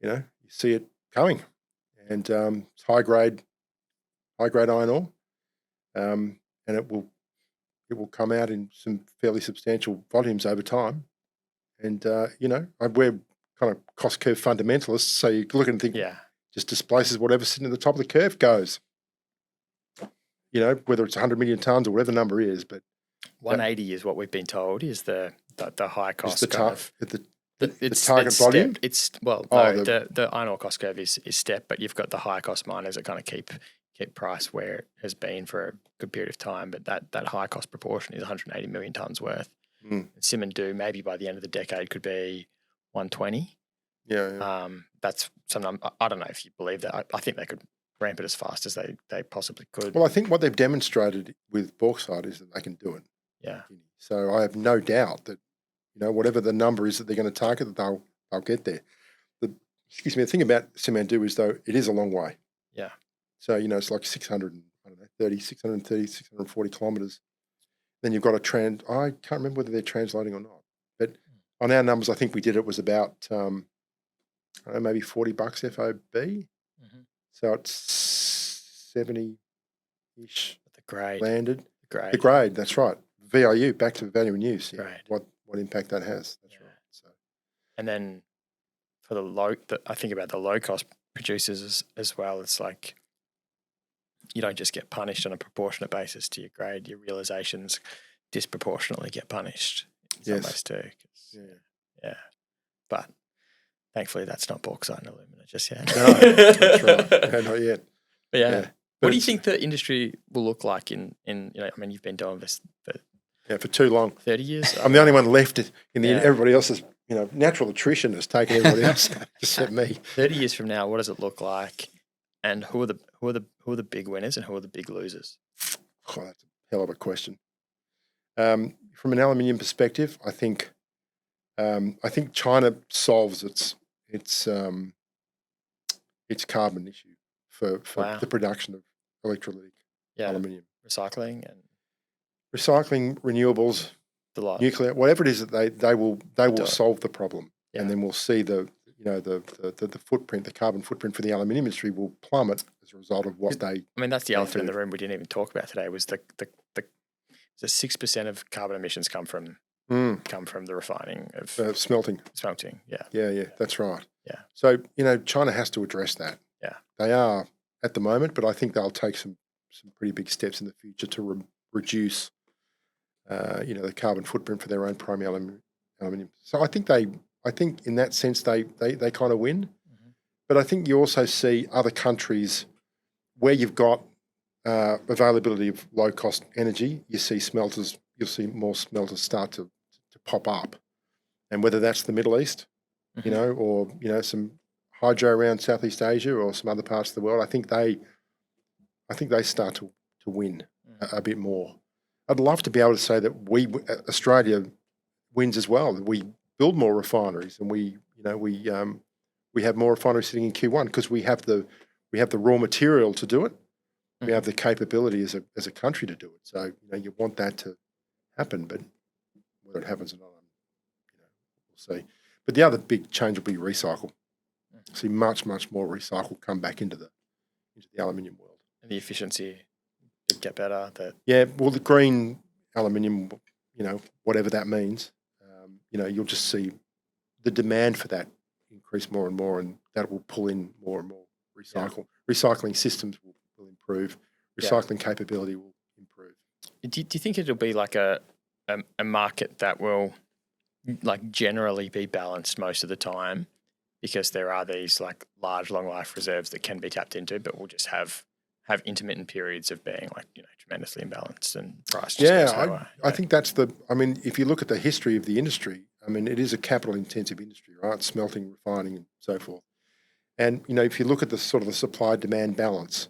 you see it coming, and it's high grade iron ore, and it will come out in some fairly substantial volumes over time, and we're kind of cost curve fundamentalists, so you look and think, just displaces whatever's sitting at the top of the curve goes. Whether it's 100 million tonnes or whatever the number is, but 180 is what we've been told is the high cost the target volume. The iron ore cost curve is step, but you've got the high cost miners that kind of keep price where it has been for a good period of time. But that high cost proportion is 180 million tonnes worth. Simandou maybe by the end of the decade could be 120. Yeah. That's something I don't know if you believe that. I think they could ramp it as fast as they possibly could. Well, I think what they've demonstrated with bauxite is that they can do it. Yeah. So I have no doubt that whatever the number is that they're going to target, that they'll get there. The thing about Simandou is, though, it is a long way. Yeah. So it's like 630, 640 kilometres. Then you've got I can't remember whether they're translating or not, but on our numbers, I think we did it was about maybe $40 FOB. So it's 70-ish The grade. landed. The The grade, that's right. VIU, back to value in use. Yeah, Grade. What impact that has. That's right. So, and then for I think about the low cost producers as well. It's like you don't just get punished on a proportionate basis to your grade. Your realizations disproportionately get punished in some ways too. Yeah. But thankfully, that's not bauxite and alumina just yet. No, that's right. No, not yet. But yeah. What do you think the industry will look like in you've been doing this for too long. 30 years? I'm the only one left in the everybody else is, natural attrition has taken everybody else except me. 30 years from now, what does it look like? And who are the big winners and who are the big losers? Oh, that's a hell of a question. From an aluminium perspective, I think China solves its carbon issue for the production of electrolytic aluminium. Recycling, renewables, nuclear, whatever it is that they will solve the problem, and then we'll see the footprint, the carbon footprint for the aluminium industry will plummet as a result of what they. I mean, that's the elephant in the room we didn't even talk about today. Was the 6% of carbon emissions come from the refining of smelting. Yeah, that's right. Yeah. So China has to address that. Yeah, they are at the moment, but I think they'll take some pretty big steps in the future to reduce, the carbon footprint for their own primary aluminium. So I think in that sense they kind of win, but I think you also see other countries where you've got availability of low cost energy. You see smelters. You'll see more smelters start to pop up, and whether that's the Middle East, or some hydro around Southeast Asia or some other parts of the world, I think they start to win a bit more. I'd love to be able to say that Australia wins as well. That we build more refineries and we have more refineries sitting in Q1 because we have the raw material to do it. We have the capability as a country to do it. So you want that to happen, but whether it happens or not, we'll see. But the other big change will be recycle. See much more recycle come back into the aluminium world. And the efficiency would get better. Yeah, well, the green aluminium, whatever that means, you'll just see the demand for that increase more and more, and that will pull in more and more recycle. Yeah. Recycling systems will improve. Recycling capability will improve. Do you think it'll be like a market that will like generally be balanced most of the time, because there are these like large long life reserves that can be tapped into, but we'll just have intermittent periods of being like, tremendously imbalanced and price just goes lower. I think that's if you look at the history of the industry, it is a capital intensive industry, right? Smelting, refining and so forth. And, if you look at the sort of the supply demand balance,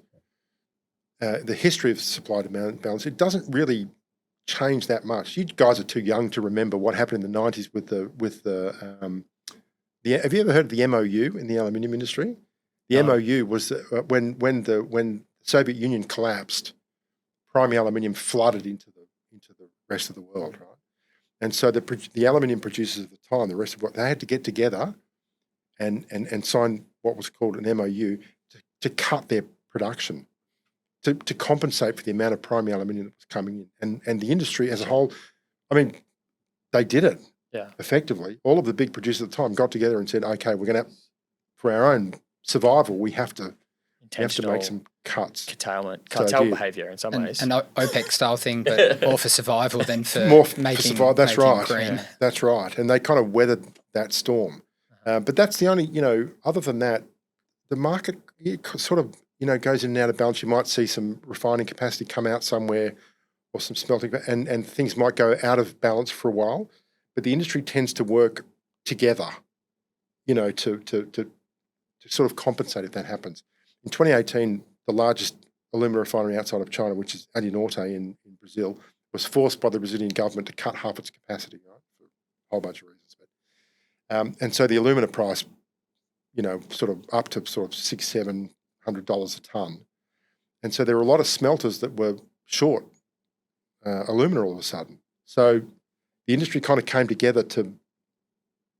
the history of supply demand balance, it doesn't really change that much. You guys are too young to remember what happened in the 90s with the have you ever heard of the MOU in the aluminium industry? The MOU was when the Soviet Union collapsed, primary aluminium flooded into the rest of the world, right? And so the aluminium producers at the time, the rest of what they had to get together and sign what was called an MOU to cut their production, to compensate for the amount of primary aluminium that was coming in. And the industry as a whole, they did it. Yeah. Effectively. All of the big producers at the time got together and said, okay, we're going to, for our own survival, we have to make some cuts. Cartel behaviour in some ways. An OPEC style thing, but more for survival than for making That's right. green. Yeah. That's right. And they kind of weathered that storm. But that's the only, other than that, the market sort of, goes in and out of balance. You might see some refining capacity come out somewhere or some smelting, and things might go out of balance for a while. But the industry tends to work together, to sort of compensate if that happens. In 2018, the largest alumina refinery outside of China, which is Alumina in Brazil, was forced by the Brazilian government to cut half its capacity, right, for a whole bunch of reasons. But, and so the alumina price, sort of up to sort of $600-700 a tonne. And so there were a lot of smelters that were short alumina all of a sudden. So the industry kind of came together to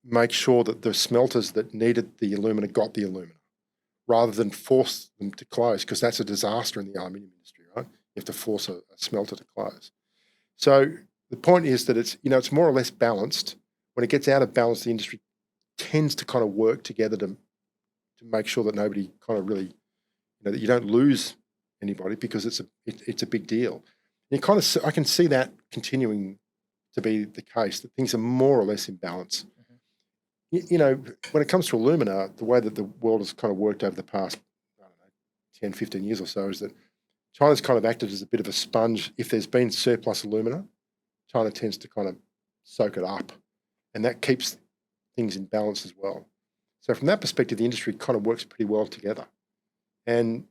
make sure that the smelters that needed the alumina got the alumina, rather than force them to close, because that's a disaster in the aluminium industry, right? You have to force a smelter to close. So the point is that it's more or less balanced. When it gets out of balance, the industry tends to kind of work together to make sure that nobody kind of really, that you don't lose anybody, because it's a big deal. And I can see that continuing to be the case, that things are more or less in balance. Mm-hmm. When it comes to alumina, the way that the world has kind of worked over the past, 10, 15 years or so, is that China's kind of acted as a bit of a sponge. If there's been surplus alumina, China tends to kind of soak it up, and that keeps things in balance as well. So from that perspective, the industry kind of works pretty well together. And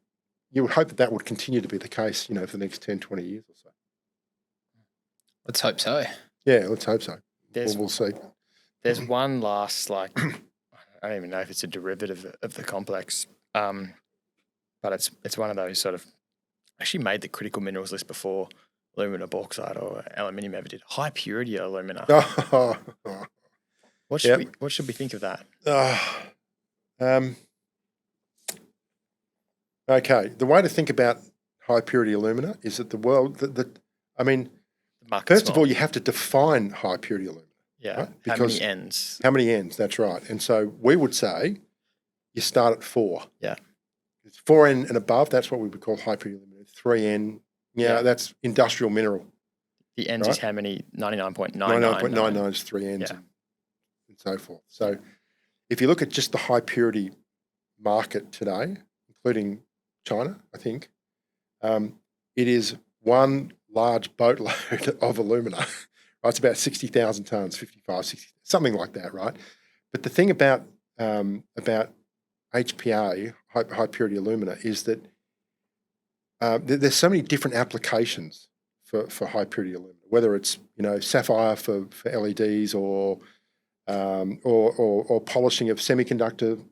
you would hope that would continue to be the case, for the next 10, 20 years or so. Let's hope so. Yeah, let's hope so. We'll see. There's one last, I don't even know if it's a derivative of the complex, but it's one of those sort of, actually made the critical minerals list before alumina, bauxite or aluminium ever did. High purity alumina. What should we think of that? Okay, the way to think about high purity alumina is that the world, first of all, you have to define high purity alumina. Yeah. Right? How many ends? How many ends? That's right. And so we would say you start at 4. Yeah. It's 4N and above. That's what we would call high purity alumina. 3N. Yeah, that's industrial mineral. The ends is how many? 99.99. 99.99 is 3 ends and so forth. So if you look at just the high purity market today, including China, I think, it is one large boatload of alumina. Right? It's about 60,000 tonnes, 55, 60, something like that, right? But the thing about HPA, high purity alumina, is that there's so many different applications for high purity alumina, whether it's sapphire for LEDs or polishing of semiconductor,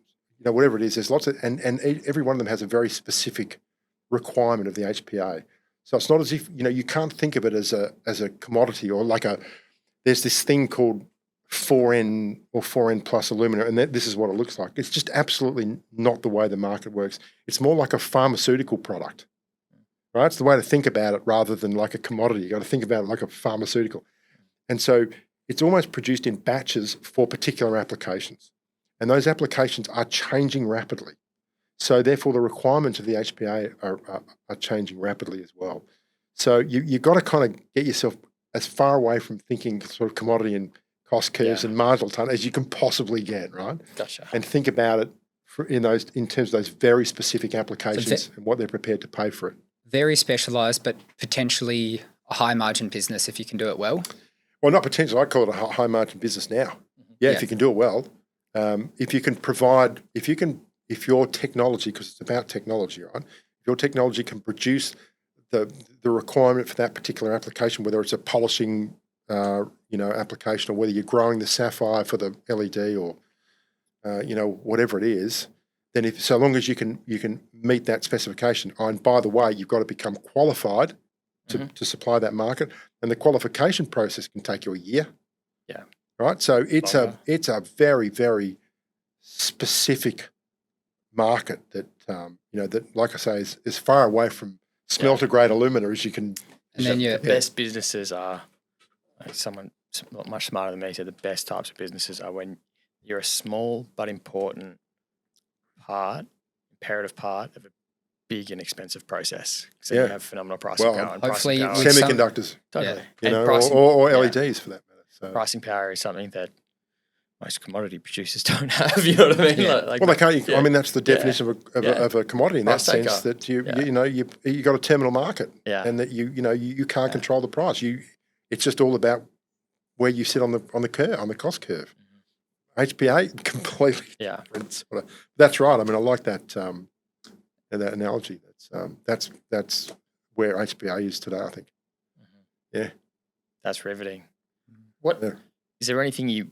whatever it is. There's lots of and every one of them has a very specific requirement of the HPA. So it's not as if you can't think of it as a commodity or there's this thing called 4N or 4N plus alumina, and this is what it looks like. It's just absolutely not the way the market works. It's more like a pharmaceutical product. right? It's the way to think about it rather than like a commodity. You got to think about it like a pharmaceutical. And so it's almost produced in batches for particular applications. And those applications are changing rapidly. So therefore the requirements of the HPA are changing rapidly as well. So you've got to kind of get yourself as far away from thinking sort of commodity and cost curves and marginal ton as you can possibly get, right? Gotcha. And think about it in terms of those very specific applications and what they're prepared to pay for it. Very specialised, but potentially a high margin business if you can do it well. Well, not potentially. I call it a high margin business now. Yeah, if you can do it well. If you can provide, if your technology, because it's about technology, right? If your technology can produce the requirement for that particular application, whether it's a polishing, application, or whether you're growing the sapphire for the LED or, whatever it is, then so long as you can meet that specification, and by the way, you've got to become qualified to supply that market, and the qualification process can take you a year. Yeah. Right. So it's a very, very specific market that that, like I say, is as far away from smelter grade alumina as you can. And then the best businesses are, someone much smarter than me said, the best types of businesses are when you're a small but important imperative part of a big and expensive process. So you have phenomenal pricing power. And hopefully pricing with semiconductors, totally. or LEDs for that matter. So. Pricing power is something that most commodity producers don't have. You know what I mean? Yeah. Like, well, they can't. I mean, that's the definition of a commodity in that sense. That you got a terminal market, and that you can't control the price. It's just all about where you sit on the curve, on the cost curve. HPA completely different sort of. That's right. I mean, I like that analogy. That's where HPA is today, I think. Yeah, that's riveting. What is there anything you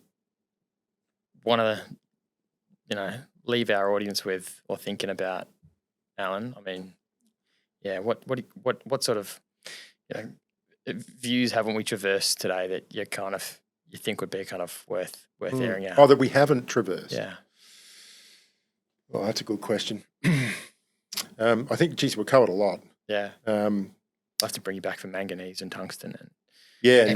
want to leave our audience with or thinking about, Alan? I mean, what sort of views haven't we traversed today that you think would be kind of worth airing out? Oh, that we haven't traversed. Yeah. Well, that's a good question. I think, geez, we covered a lot. Yeah. I'll have to bring you back for manganese and tungsten and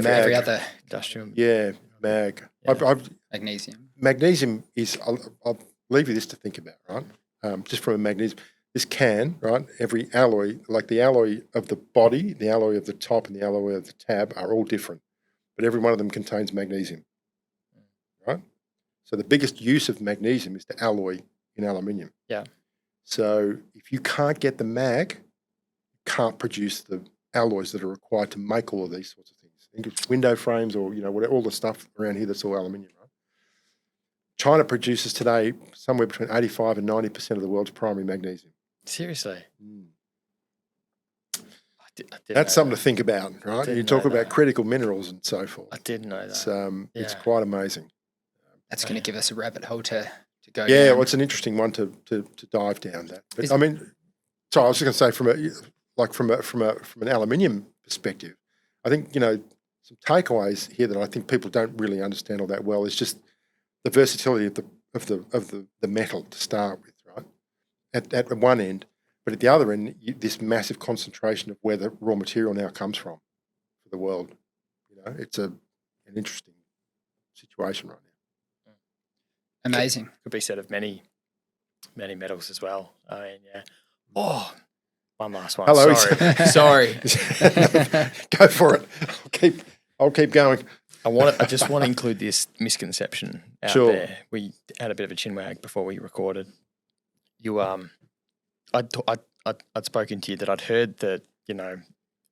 every other industrial. Yeah, mag. Yeah. Magnesium. Magnesium is. I'll leave you this to think about, right? Just from a magnesium, this can, right? Every alloy, like the alloy of the body, the alloy of the top, and the alloy of the tab, are all different, but every one of them contains magnesium, right? So the biggest use of magnesium is to alloy in aluminium. Yeah. So if you can't get the mag, you can't produce the alloys that are required to make all of these sorts of things. I think it's window frames or whatever, all the stuff around here that's all aluminium, right? China produces today somewhere between 85 and 90% of the world's primary magnesium. Seriously? That's something to think about, right? You talk about critical minerals and so forth. I didn't know that. It's quite amazing. That's going to give us a rabbit hole to go down. down. Well, it's an interesting one to dive down. But I mean, sorry, I was just going to say from an aluminium perspective, I think some takeaways here that I think people don't really understand all that well is just the versatility of the metal to start with, right? At one end, but at the other end, this massive concentration of where the raw material now comes from for the world. It's an interesting situation right now. Amazing. Could be said of many metals as well. I mean, yeah. Oh, one last one. Hello. Sorry. Go for it. I'll keep going. I just want to include this misconception out there. We had a bit of a chinwag before we recorded. I'd spoken to you that I'd heard that,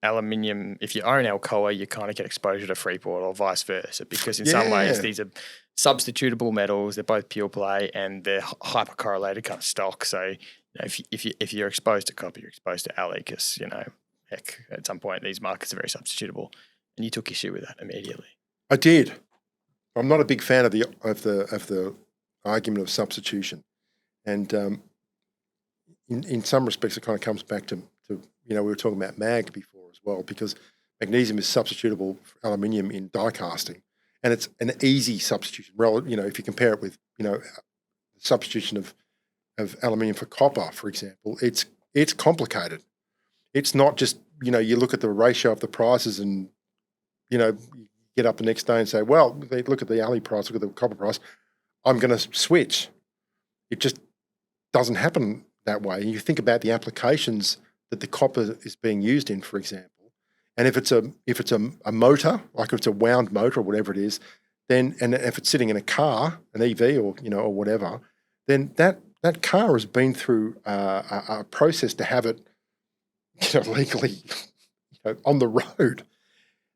aluminium, if you own Alcoa, you kind of get exposure to Freeport or vice versa, because in some ways these are substitutable metals. They're both pure play and they're hyper-correlated kind of stock. So if you're exposed to copper, you're exposed to Ali because, heck, at some point these markets are very substitutable. And you took issue with that immediately. I did. I'm not a big fan of the argument of substitution, and in some respects, it kind of comes back to we were talking about mag before as well, because magnesium is substitutable for aluminium in die casting, and it's an easy substitution. If you compare it with substitution of aluminium for copper, for example, it's complicated. It's not just, you look at the ratio of the prices and, you get up the next day and say, well, look at the alley price, look at the copper price, I'm going to switch. It just doesn't happen that way. You think about the applications that the copper is being used in, for example, and if it's a motor, like if it's a wound motor or whatever it is, then, and if it's sitting in a car, an EV or or whatever, then that car has been through a process to have it legally on the road.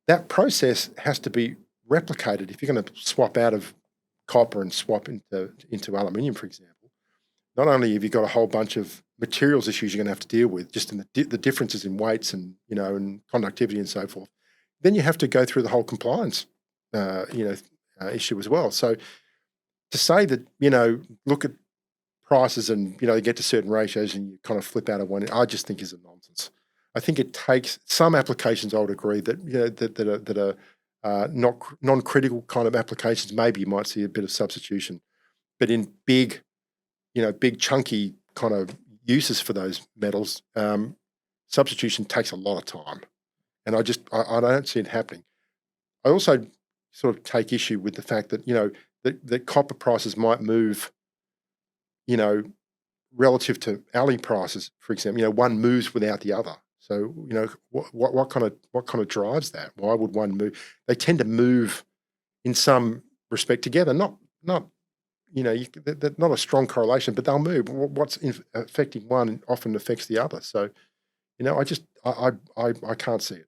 That process has to be replicated if you're going to swap out of copper and swap into aluminium, for example. Not only have you got a whole bunch of materials issues you're going to have to deal with, just in the differences in weights and and conductivity and so forth, then you have to go through the whole compliance issue as well. So to say that look at prices and you get to certain ratios and you kind of flip out of one, I just think is a nonsense. I think it takes some applications. I would agree that that are not non-critical kind of applications. Maybe you might see a bit of substitution, but in big chunky kind of uses for those metals, substitution takes a lot of time, and I don't see it happening. I also sort of take issue with the fact that that copper prices might move, relative to alley prices, for example. One moves without the other. So what kind of drives that? Why would one move? They tend to move in some respect together. Not not a strong correlation, but they'll move. What's affecting one often affects the other. So I can't see it.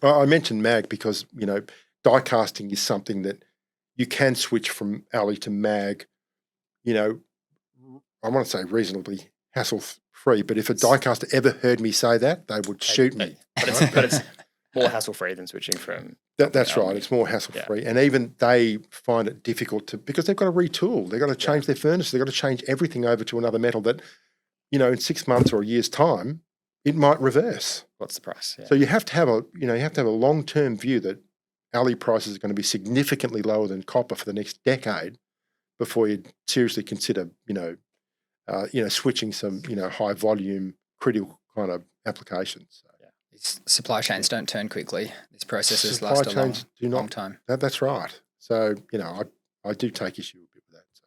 I mentioned mag because die casting is something that you can switch from alley to mag. I want to say reasonably hassle-free, but if a die caster ever heard me say that, they would shoot me. But it's more hassle-free than switching from. That's right. It's more hassle-free, and even they find it difficult because they've got to retool. They've got to change their furnace. They've got to change everything over to another metal that, in 6 months or a year's time, it might reverse. What's the price? Yeah. So you have to have a long-term view that alley prices are going to be significantly lower than copper for the next decade before you seriously consider, switching some, high volume, critical kind of applications. So, These supply chains don't turn quickly. These processes last a long time. That's right. So, I do take issue a bit with that. So.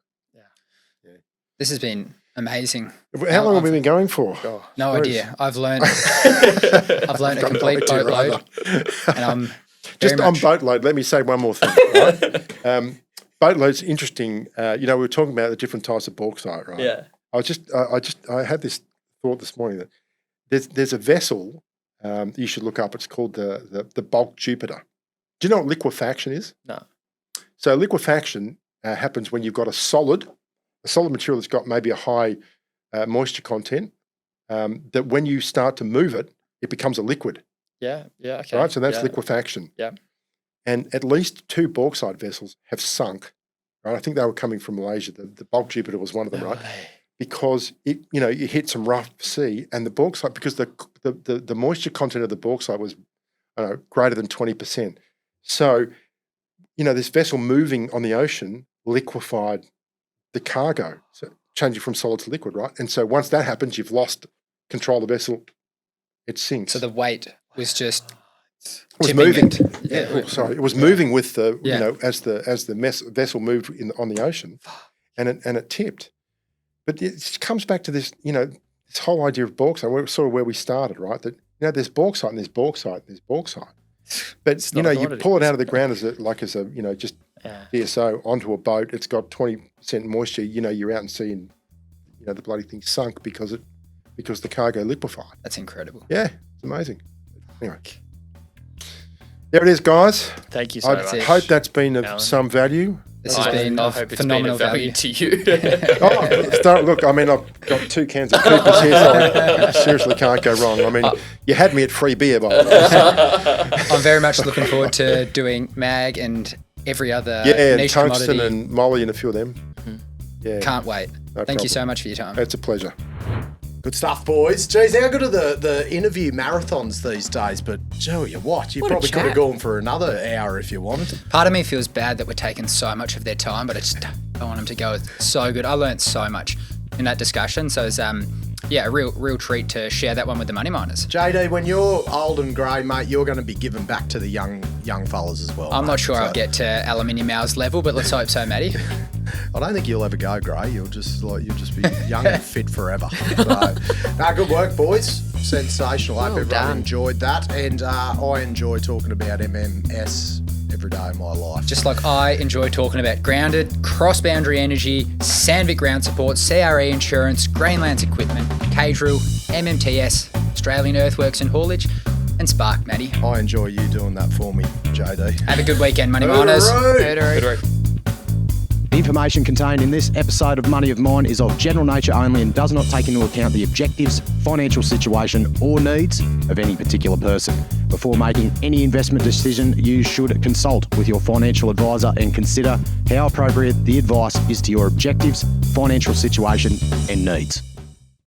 Yeah. This has been amazing. How long have we been going for? No idea. I've learned a complete boatload. And I'm just on boatload, let me say one more thing. Right? Boatload's interesting. We were talking about the different types of bauxite, right? Yeah. I had this thought this morning that there's a vessel you should look up. It's called the Bulk Jupiter. Do you know what liquefaction is? No. So liquefaction happens when you've got a solid material that's got maybe a high moisture content. That when you start to move it, it becomes a liquid. Yeah. Okay. Right. So that's liquefaction. Yeah. And at least 2 bauxite vessels have sunk. Right. I think they were coming from Malaysia. The Bulk Jupiter was one of them, right? Because it hit some rough sea, and the bauxite, because the moisture content of the bauxite was greater than 20%. So, this vessel moving on the ocean liquefied the cargo, so changing from solid to liquid, right? And so once that happens, you've lost control of the vessel. It sinks. So the weight was just moving. It was moving with the as the vessel moved on the ocean, and it tipped. But it comes back to this, this whole idea of bauxite, sort of where we started, right? That there's bauxite and there's bauxite and there's bauxite. But you pull it out of the ground as just DSO onto a boat. It's got 20% moisture. You're out and seeing, the bloody thing sunk because the cargo liquefied. That's incredible. Yeah, it's amazing. Anyway, there it is, guys. Thank you so much. I hope that's been of some value. This has been of phenomenal value to you. Look, I mean, I've got 2 cans of Coopers here, so I seriously can't go wrong. I mean, you had me at free beer, by the way. I'm very much looking forward to doing mag and every other niche tungsten commodity. and moly and a few of them. Mm-hmm. Yeah, can't wait. Thank you so much for your time. It's a pleasure. Good stuff, boys. Jeez, how good are the interview marathons these days? But tell you what, you probably could have gone for another hour if you wanted. Part of me feels bad that we're taking so much of their time, but I just don't want them to go so good. I learnt so much in that discussion. So as a real treat to share that one with the money miners. JD, when you're old and grey, mate, you're going to be giving back to the young fellas as well. I'm mate. not sure I'll get to Aluminium Al's level, but let's hope so, Matty. I don't think you'll ever go grey. You'll just be young and fit forever. So, good work, boys. Sensational. I hope everyone enjoyed that, and I enjoy talking about MMS every day of my life. Just like I enjoy talking about Grounded, CrossBoundary Energy, Sandvik Ground Support, CRE Insurance, Greenlands Equipment, Cadrill, MMTS, Australian Earthworks and Haulage, and Spark, Matty. I enjoy you doing that for me, JD. Have a good weekend, money miners. Hooroo. The information contained in this episode of Money of Mine is of general nature only and does not take into account the objectives, financial situation or needs of any particular person. Before making any investment decision, you should consult with your financial advisor and consider how appropriate the advice is to your objectives, financial situation and needs.